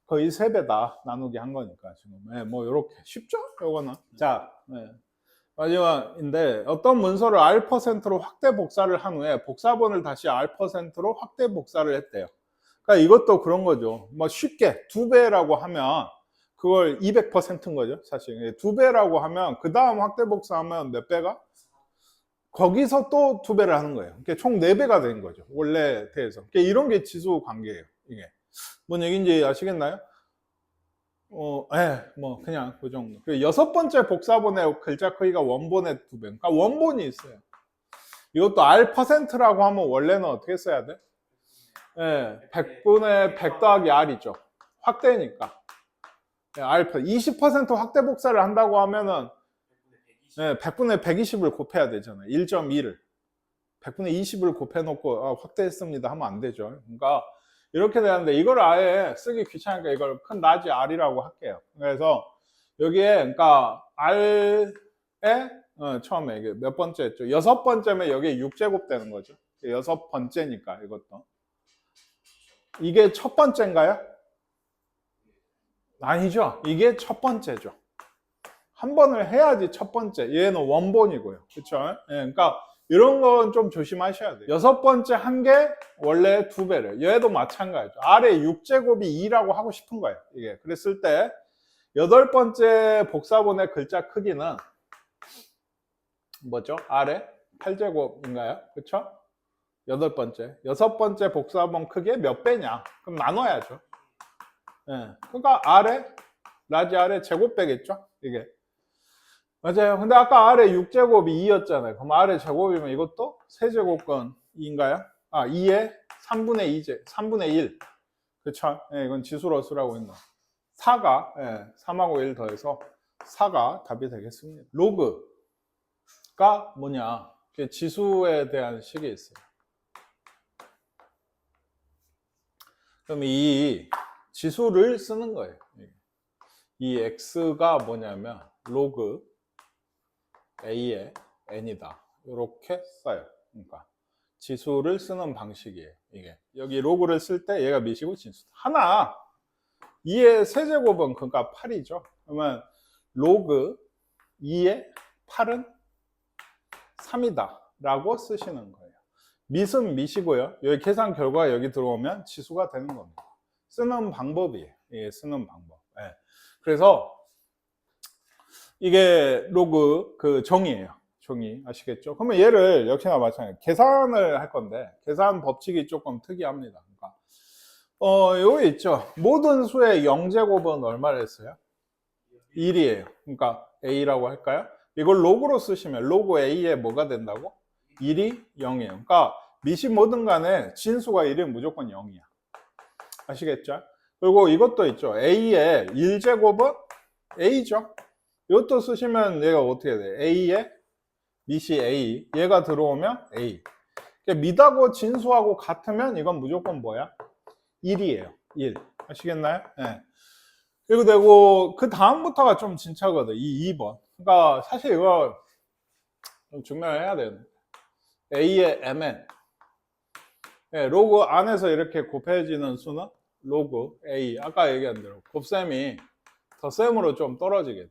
거의 3배다. 나누기 한 거니까 지금. 예, 뭐 이렇게 쉽죠? 요거는. 자, 예. 마지막인데 어떤 문서를 R%로 확대 복사를 한 후에 복사본을 다시 R%로 확대 복사를 했대요. 그러니까 이것도 그런 거죠. 뭐 쉽게 2배라고 하면 그걸 200%인 거죠. 사실 2배라고 하면 그 다음 확대 복사하면 몇 배가? 거기서 또 2배를 하는 거예요. 그러니까 총 4배가 된 거죠. 원래 대해서. 그러니까 이런 게 지수 관계예요. 이게 뭔 얘기인지 아시겠나요? 뭐 그냥 그 정도. 그 6번째 복사본의 글자 크기가 원본의 2배. 그러니까 원본이 있어요. 이것도 R%라고 하면 원래는 어떻게 써야 돼? 100분의 100 더하기 R이죠. 확대니까. R 20% 확대 복사를 한다고 하면은 100분의 120을 곱해야 되잖아요. 1.2를 100분의 20을 곱해놓고 확대했습니다 하면 안 되죠. 그러니까 이렇게 되는데 이걸 아예 쓰기 귀찮으니까 이걸 큰 라지 R이라고 할게요. 그래서 여기에 그러니까 R에 처음에 이게 몇 번째였죠? 6번째면 여기에 6제곱 되는 거죠. 6번째니까 이것도. 이게 첫 번째인가요? 아니죠. 이게 첫 번째죠. 한 번을 해야지 첫 번째. 얘는 원본이고요. 그렇죠? 그러니까 이런 건 좀 조심하셔야 돼요. 6번째 한 개 원래 2배를. 얘도 마찬가지죠. R의 6제곱이 2라고 하고 싶은 거예요. 이게 그랬을 때 8번째 복사본의 글자 크기는 뭐죠? R의 8제곱인가요? 그렇죠? 8번째. 6번째 복사본 크기의 몇 배냐? 그럼 나눠야죠. 그러니까 R의 라지 R의 제곱배겠죠? 이게. 맞아요. 근데 아까 R의 6제곱이 2였잖아요. 그럼 R의 제곱이면 이것도 세제곱건 2인가요? 2의 3분의 2제, 3분의 1. 그쵸? 이건 지수로 쓰라고 했나. 4가, 3하고 1 더해서 4가 답이 되겠습니다. 로그가 뭐냐? 지수에 대한 식이 있어요. 그럼 이 지수를 쓰는 거예요. 이 x가 뭐냐면 로그 a의 n이다. 이렇게 써요. 그러니까 지수를 쓰는 방식이에요. 이게 여기 로그를 쓸 때 얘가 몇이고 진수다. 하나 2의 세제곱은 그러니까 8이죠. 그러면 로그 2의 8은 3이다. 라고 쓰시는 거예요. 밑은 밑이고요. 여기 계산 결과 여기 들어오면 지수가 되는 겁니다. 쓰는 방법이에요. 예, 쓰는 방법. 예. 그래서 이게 로그 그 정의예요. 정의 아시겠죠? 그러면 얘를 역시나 마찬가지 계산을 할 건데 계산 법칙이 조금 특이합니다. 그러니까 여기 있죠. 모든 수의 0제곱은 얼마를 했어요? 1이에요. 그러니까 A라고 할까요? 이걸 로그로 쓰시면 로그 A에 뭐가 된다고? 1이 0이에요. 그러니까 밑이 뭐든 간에 진수가 1이면 무조건 0이야. 아시겠죠? 그리고 이것도 있죠. A의 1제곱은 A죠. 이것도 쓰시면 얘가 어떻게 돼? A의 밑이 A, 얘가 들어오면 A. 밑하고 진수하고 같으면 이건 무조건 뭐야? 1이에요. 1. 아시겠나요? 네. 그리고 되고 그 다음부터가 좀 진짜거든. 이 2번. 그러니까 사실 이거 좀 증명을 해야 되는데 A의 mn 네, 로그 안에서 이렇게 곱해지는 수는 로그 A. 아까 얘기한 대로 곱셈이 덧셈으로 좀 떨어지게 돼.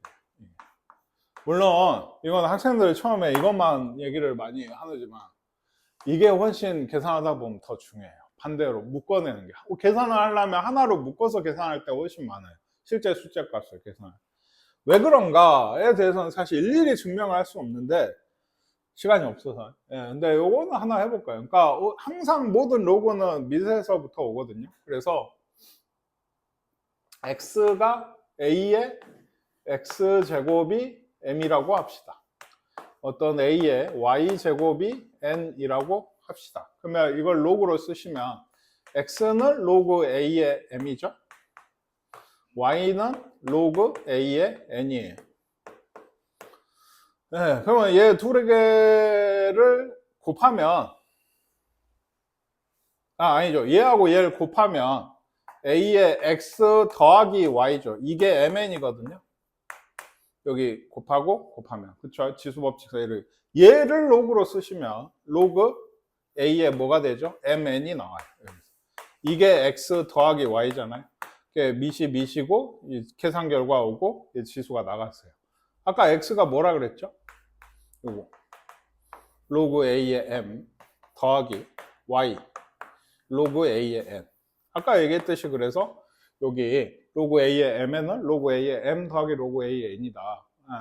물론 이건 학생들 처음에 이것만 얘기를 많이 하지만 이게 훨씬 계산하다 보면 더 중요해요. 반대로 묶어내는 게. 계산을 하려면 하나로 묶어서 계산할 때 훨씬 많아요. 실제 숫자 값을 계산할. 왜 그런가에 대해서는 사실 일일이 증명을 할 수 없는데 시간이 없어서. 예, 근데 요거는 하나 해볼까요? 그러니까 항상 모든 로그는 밑에서부터 오거든요. 그래서 x가 a의 x제곱이 m이라고 합시다. 어떤 a의 y제곱이 n이라고 합시다. 그러면 이걸 로그로 쓰시면 x는 로그 a의 m이죠. y는 로그 a의 n이에요. 네, 그러면 얘 두 개를 곱하면 아니죠. 얘하고 얘를 곱하면 a의 x 더하기 y죠. 이게 mn이거든요. 여기 곱하면 그쵸? 지수법칙에서 얘를 로그로 쓰시면 로그 a의 뭐가 되죠? mn이 나와요. 이게 x 더하기 y잖아요. 밑이 밑이고 계산 결과 오고 지수가 나갔어요. 아까 x가 뭐라 그랬죠? 요거 로그 a의 m 더하기 y 로그 a의 n. 아까 얘기했듯이 그래서 여기 로그 a의 mn은 로그 a의 m 더하기 로그 a의 n이다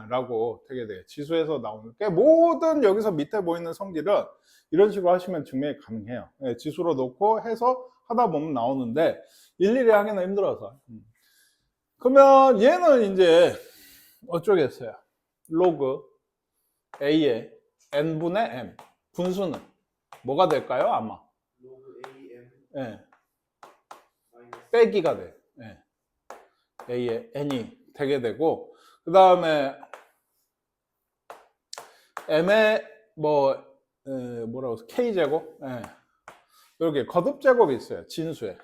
라고 되게 돼요. 지수에서 나오는 게 모든 여기서 밑에 보이는 성질은 이런 식으로 하시면 증명이 가능해요. 지수로 놓고 해서 하다 보면 나오는데 일일이 하기는 힘들어서. 그러면 얘는 이제 어쩌겠어요? 로그 a의 n분의 m 분수는 뭐가 될까요? 아마 로그 AM 네. 마이너스 빼기가 돼. 네. a의 n이 되게 되고 그 다음에 m의 뭐라고 해서 k제곱 이렇게 거듭제곱이 있어요. 진수에.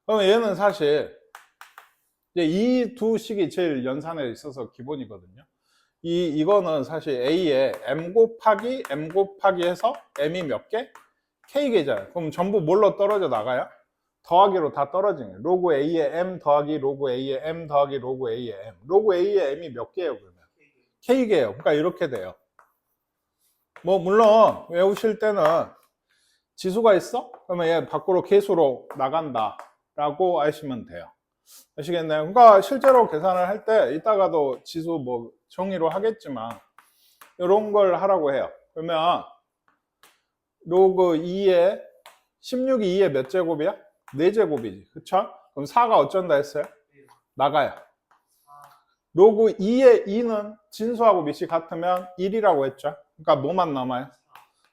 그러면 얘는 사실 이제 이 두 식이 제일 연산에 있어서 기본이거든요. 이거는 사실 a의 m 곱하기 해서 m이 몇 개? k개잖아요. 그럼 전부 뭘로 떨어져 나가요? 더하기로 다 떨어지는 거예요. 로그 a의 m 더하기 로그 a의 m 더하기 로그 a의 m. 로그 a의 m이 몇 개예요, 그러면? k개예요. 그러니까 이렇게 돼요. 뭐 물론 외우실 때는 지수가 있어? 그러면 얘 밖으로 계수로 나간다 라고 하시면 돼요. 아시겠나요? 그러니까 실제로 계산을 할 때 이따가도 지수 뭐 정의로 하겠지만 이런 걸 하라고 해요. 그러면 로그 2의 16이 2의 몇 제곱이야? 4제곱이지. 그쵸? 그럼 4가 어쩐다 했어요? 나가요. 로그 2의 2는 진수하고 밑이 같으면 1이라고 했죠? 그러니까 뭐만 남아요?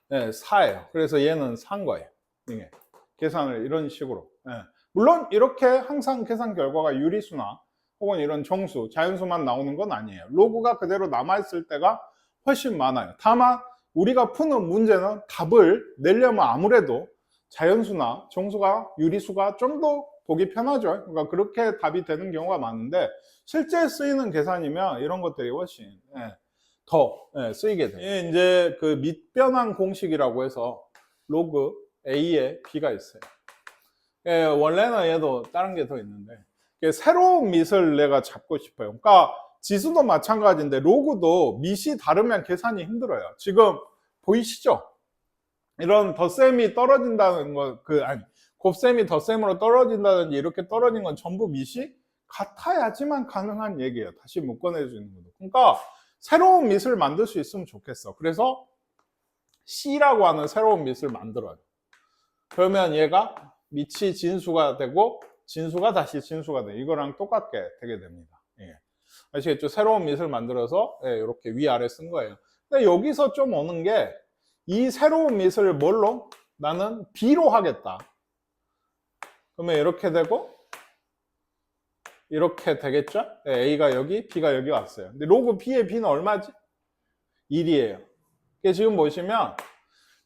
네, 4예요. 그래서 얘는 4인 거예요. 이게. 계산을 이런 식으로. 네. 물론 이렇게 항상 계산 결과가 유리수나 혹은 이런 정수, 자연수만 나오는 건 아니에요. 로그가 그대로 남아있을 때가 훨씬 많아요. 다만 우리가 푸는 문제는 답을 내려면 아무래도 자연수나 정수가 유리수가 좀 더 보기 편하죠. 그러니까 그렇게 답이 되는 경우가 많은데 실제 쓰이는 계산이면 이런 것들이 훨씬 더 쓰이게 돼요. 이제 그 밑변환 공식이라고 해서 로그 A에 B가 있어요. 원래는 얘도 다른 게 더 있는데 새로운 밑을 내가 잡고 싶어요. 그러니까 지수도 마찬가지인데 로그도 밑이 다르면 계산이 힘들어요. 지금 보이시죠? 이런 덧셈이 떨어진다는 거, 곱셈이 덧셈으로 떨어진다든지 이렇게 떨어진 건 전부 밑이 같아야지만 가능한 얘기예요. 다시 묶어내주는 거죠. 그러니까 새로운 밑을 만들 수 있으면 좋겠어. 그래서 C라고 하는 새로운 밑을 만들어요. 그러면 얘가 밑이 진수가 되고 진수가 다시 진수가 돼. 이거랑 똑같게 되게 됩니다. 예. 아시겠죠? 새로운 밑을 만들어서 이렇게 위아래 쓴 거예요. 근데 여기서 좀 오는 게 이 새로운 밑을 뭘로? 나는 B로 하겠다. 그러면 이렇게 되고 이렇게 되겠죠? A가 여기, B가 여기 왔어요. 근데 로그 B의 B는 얼마지? 1이에요. 지금 보시면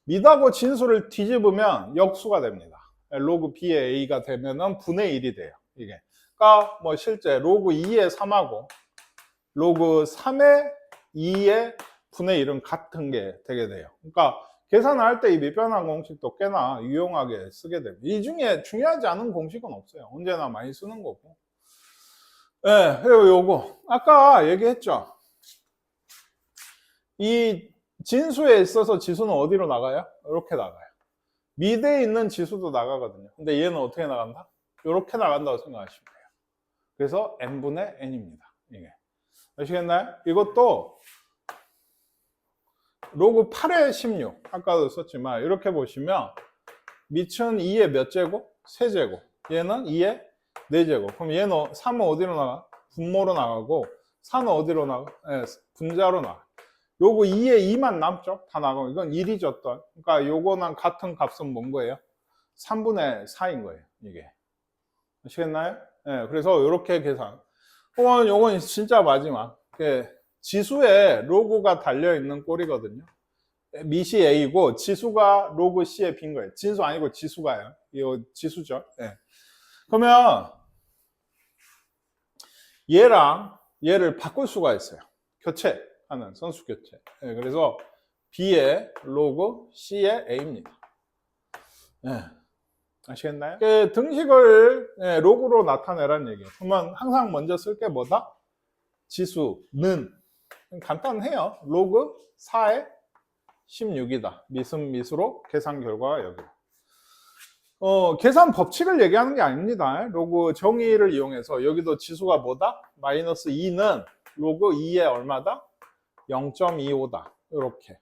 밑하고 진수를 뒤집으면 역수가 됩니다. 로그 B의 A가 되면은 분의 1이 돼요. 이게. 그러니까 뭐 실제 로그 2의 3하고 로그 3의 2의 분의 1은 같은 게 되게 돼요. 그러니까 계산을 할 때 이 밑변환 공식도 꽤나 유용하게 쓰게 됩니다. 이 중에 중요하지 않은 공식은 없어요. 언제나 많이 쓰는 거고. 네, 그리고 요거 아까 얘기했죠. 이 진수에 있어서 지수는 어디로 나가요? 이렇게 나가요. 밑에 있는 지수도 나가거든요. 근데 얘는 어떻게 나간다? 이렇게 나간다고 생각하시면 돼요. 그래서 n분의 n입니다. 이게. 아시겠나요? 이것도 로그 8의 16 아까도 썼지만 이렇게 보시면 밑은 2의 몇 제곱? 세제곱. 얘는 2의 4제곱. 그럼 얘는 3은 어디로 나가? 분모로 나가고 4는 어디로 나가? 분자로 나가. 요거 2에 2만 남죠? 다 나가고 이건 1이죠 또. 그러니까 요거랑 같은 값은 뭔 거예요? 3분의 4인 거예요. 이게. 아시겠나요? 그래서 이렇게 계산. 요건 진짜 마지막. 지수에 로그가 달려있는 꼴이거든요. 밑이 A고 지수가 로그 C에 빈 거예요. 진수 아니고 지수가요. 이거 지수죠. 그러면 얘랑 얘를 바꿀 수가 있어요. 교체하는 선수 교체. 그래서 B의 로그 C의 A입니다. 아시겠나요? 등식을 로그로 나타내라는 얘기예요. 그러면 항상 먼저 쓸 게 뭐다? 지수는 간단해요. 로그 4의 16이다. 밑은 밑으로 계산 결과가 여기로. 계산 법칙을 얘기하는 게 아닙니다. 로그 정의를 이용해서 여기도 지수가 뭐다? 마이너스 2는 로그 2의 얼마다? 0.25다. 이렇게.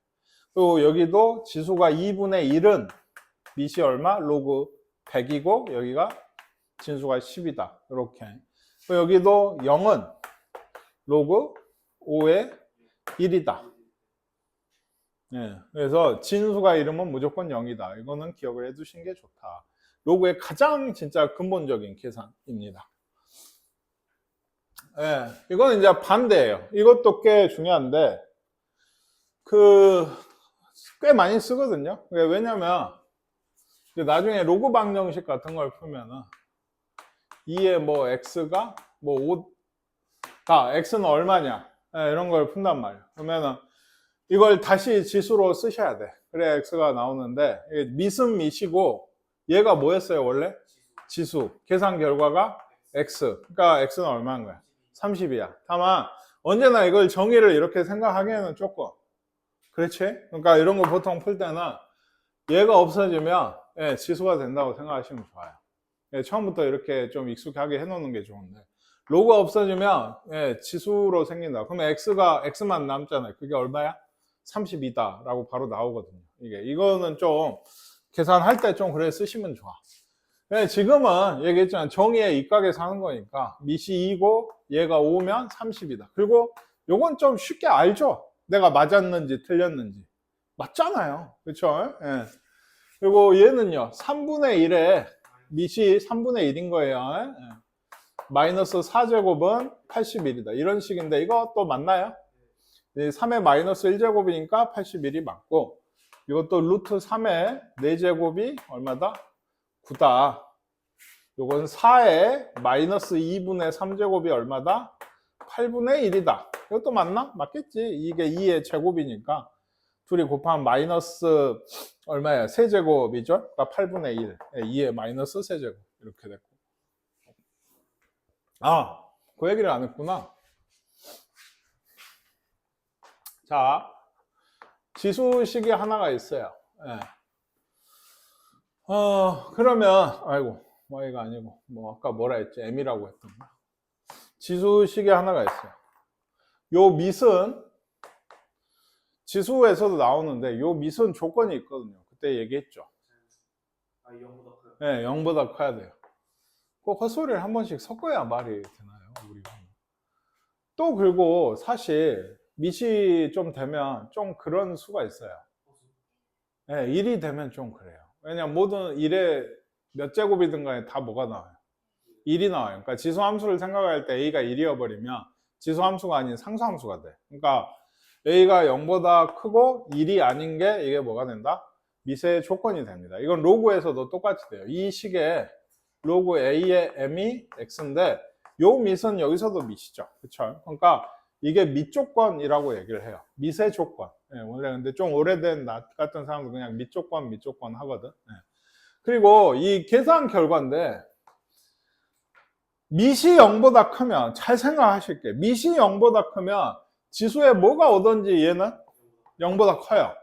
또 여기도 지수가 2분의 1은 밑이 얼마? 로그 100이고 여기가 진수가 10이다. 이렇게. 또 여기도 0은 로그 5의 1이다. 그래서 진수가 이름은 무조건 0이다. 이거는 기억을 해두신 게 좋다. 로그의 가장 진짜 근본적인 계산입니다. 이거는 이제 반대예요. 이것도 꽤 중요한데 꽤 많이 쓰거든요. 왜냐면 나중에 로그 방정식 같은 걸 풀면은 2의 뭐 x가 뭐 5, x는 얼마냐 이런 걸 푼단 말이에요. 그러면은 이걸 다시 지수로 쓰셔야 돼. 그래 x가 나오는데 밑은 밑이고 얘가 뭐였어요 원래? 지수. 계산 결과가 x. 그러니까 x는 얼마인 거야? 30이야. 다만 언제나 이걸 정의를 이렇게 생각하기에는 조금 그렇지? 그러니까 이런 거 보통 풀 때는 얘가 없어지면 지수가 된다고 생각하시면 좋아요. 처음부터 이렇게 좀 익숙하게 해놓는 게 좋은데 로그가 없어지면 지수로 생긴다. 그러면 x만 남잖아요. 그게 얼마야? 32다 라고 바로 나오거든요. 이거는 좀 계산할 때 좀 그래 쓰시면 좋아. 지금은 얘기했지만 정의에 입각해서 하는 거니까 밑이 2고 얘가 5면 30이다. 그리고 요건 좀 쉽게 알죠? 내가 맞았는지 틀렸는지. 맞잖아요. 그렇죠? 그리고 얘는요. 3분의 1에 밑이 3분의 1인 거예요. 마이너스 4제곱은 81이다. 이런 식인데 이거 또 맞나요? 3의 마이너스 1제곱이니까 81이 맞고 이것도 루트 3의 4제곱이 얼마다? 9다. 요건 4의 마이너스 2분의 3제곱이 얼마다? 8분의 1이다. 이것도 맞나? 맞겠지. 이게 2의 제곱이니까 둘이 곱하면 마이너스 얼마야? 세제곱이죠? 그러니까 8분의 1. 2의 마이너스 세제곱. 이렇게 됐고. 그 얘기를 안 했구나. 자, 지수식이 하나가 있어요. 예. 그러면 아이고 y가 아니고 뭐 아까 뭐라 했지? m이라고 했던가. 지수식이 하나가 있어요. 요 밑은 지수에서도 나오는데 요 밑은 조건이 있거든요. 그때 얘기했죠. 아 0보다 커요. 네, 0보다 커야 돼요. 꼭 헛소리를 한 번씩 섞어야 말이 되나요? 우리가. 또 그리고 사실 밑이 좀 되면 좀 그런 수가 있어요. 네, 1이 되면 좀 그래요. 왜냐면 모든 1의 몇 제곱이든 간에 다 뭐가 나와요? 1이 나와요. 그러니까 지수함수를 생각할 때 a가 1이어 버리면 지수함수가 아닌 상수함수가 돼. 그러니까 a가 0보다 크고 1이 아닌 게 이게 뭐가 된다? 밑의 조건이 됩니다. 이건 로그에서도 똑같이 돼요. 이 식의 로그 a의 m이 x인데 요 밑은 여기서도 밑이죠. 그쵸? 그러니까 이게 밑 조건이라고 얘기를 해요. 밑의 조건. 예, 원래 근데 좀 오래된 낫 같은 사람도 그냥 밑 조건 하거든. 예. 그리고 이 계산 결과인데 밑이 0보다 크면 잘 생각하실게요. 밑이 0보다 크면 지수에 뭐가 오든지 얘는 0보다 커요.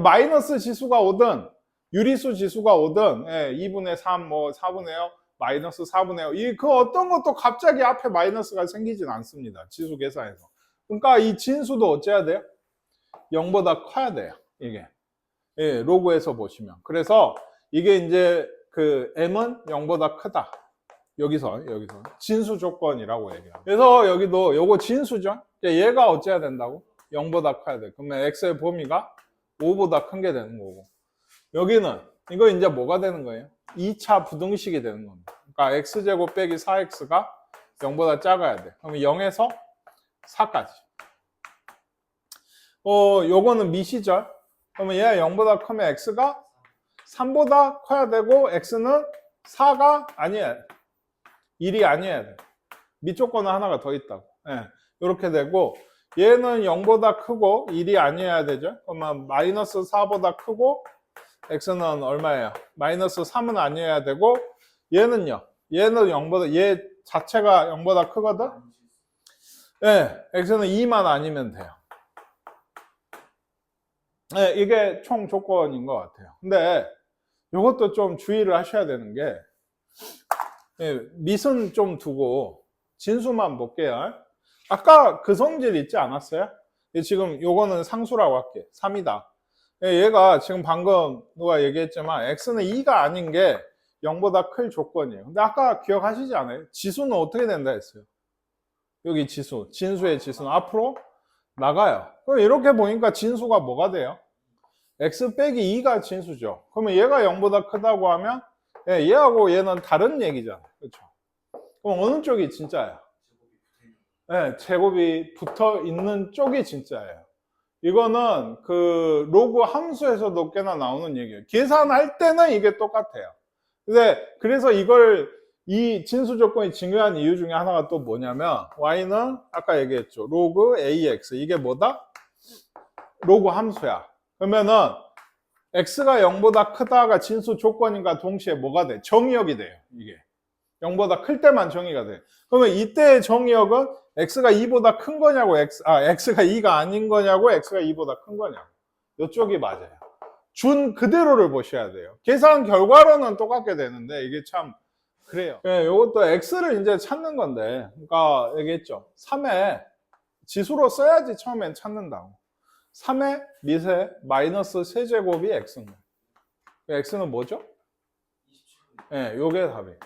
마이너스 지수가 오든 유리수 지수가 오든 2분의 3, 뭐 4분의 0, 마이너스 4분의 5 그 어떤 것도 갑자기 앞에 마이너스가 생기진 않습니다. 지수 계산에서. 그러니까 이 진수도 어째야 돼요? 0보다 커야 돼요. 이게 로그에서 보시면. 그래서 이게 이제 그 m은 0보다 크다. 여기서 진수 조건이라고 얘기해요. 그래서 여기도 요거 진수죠. 얘가 어째야 된다고? 0보다 커야 돼. 그러면 x의 범위가 5보다 큰 게 되는 거고. 여기는 이거 이제 뭐가 되는 거예요? 2차 부등식이 되는 겁니다. 그러니까 x제곱 빼기 4x가 0보다 작아야 돼. 그러면 0에서 4까지. 요거는 밑이죠. 그러면 얘가 0보다 크면 x가 3보다 커야 되고 x는 4가 아니야. 1이 아니어야 돼. 밑 조건은 하나가 더 있다고. 이렇게 되고 얘는 0보다 크고 1이 아니어야 되죠. 그러면 마이너스 4보다 크고 x는 얼마예요? 마이너스 3은 아니어야 되고 얘는요. 얘는 0보다 얘 자체가 0보다 크거든. x는 2만 아니면 돼요. 이게 총 조건인 것 같아요. 근데 이것도 좀 주의를 하셔야 되는 게 밑은 좀 두고 진수만 볼게요. 아까 그 성질 있지 않았어요? 지금 요거는 상수라고 할게. 3이다. 얘가 지금 방금 누가 얘기했지만 x는 2가 아닌 게 0보다 클 조건이에요. 근데 아까 기억하시지 않아요? 지수는 어떻게 된다 했어요? 여기 지수, 진수의 지수는 앞으로 나가요. 그럼 이렇게 보니까 진수가 뭐가 돼요? x 빼기 2가 진수죠. 그러면 얘가 0보다 크다고 하면 얘하고 얘는 다른 얘기잖아요. 그렇죠? 그럼 어느 쪽이 진짜야? 제곱이 붙어 있는 쪽이 진짜예요. 이거는 그 로그 함수에서도 꽤나 나오는 얘기예요. 계산할 때는 이게 똑같아요. 근데 그래서 이 진수 조건이 중요한 이유 중에 하나가 또 뭐냐면 y는 아까 얘기했죠. 로그 ax 이게 뭐다? 로그 함수야. 그러면은 x가 0보다 크다가 진수 조건인가 동시에 뭐가 돼? 정의역이 돼요. 이게 0보다 클 때만 정의가 돼. 그러면 이때의 정의역은 x가 2보다 큰 거냐고 x가 2가 아닌 거냐고 x가 2보다 큰 거냐고. 이쪽이 맞아요. 준 그대로를 보셔야 돼요. 계산 결과로는 똑같게 되는데 이게 참 그래요. 이것도 x를 이제 찾는 건데 그러니까 얘기했죠. 3에 지수로 써야지 처음엔 찾는다고. 3의 밑에 마이너스 세제곱이 x는 x는 뭐죠? 27. 요게 답이에요.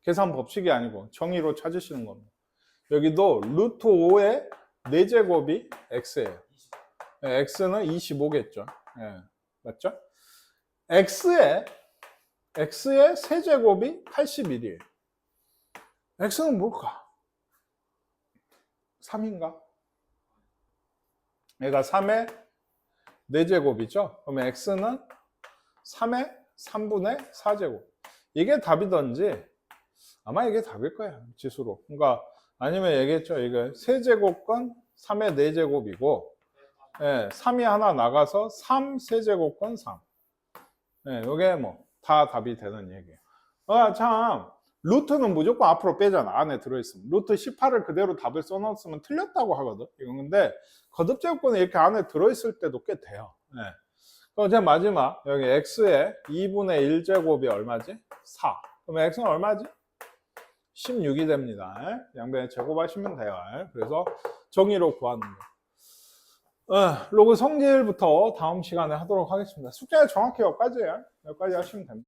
계산 법칙이 아니고 정의로 찾으시는 겁니다. 여기도 루트 5의 4제곱이 x예요. x는 25겠죠. 맞죠? x의 세제곱이 81이에요. x는 뭘까? 3인가? 얘가 3의 4제곱이죠. 그러면 x는 3의 3분의 4제곱. 이게 답이던지 아마 이게 답일 거예요. 지수로. 그러니까 아니면 얘기했죠. 이거 세제곱건 3의 4제곱이고 3이 하나 나가서 3 세제곱건 3. 이게 뭐 다 답이 되는 얘기예요. 참 루트는 무조건 앞으로 빼잖아. 안에 들어있으면. 루트 18을 그대로 답을 써놨으면 틀렸다고 하거든. 이건 근데 거듭제곱권이 이렇게 안에 들어있을 때도 꽤 돼요. 네. 그럼 이제 마지막 여기 x의 2분의 1제곱이 얼마지? 4. 그럼 x는 얼마지? 16이 됩니다. 양변에 제곱하시면 돼요. 그래서 정의로 구하는 거. 로그 성질부터 다음 시간에 하도록 하겠습니다. 숙제 정확히 여기까지예요. 여기까지 하시면 됩니다.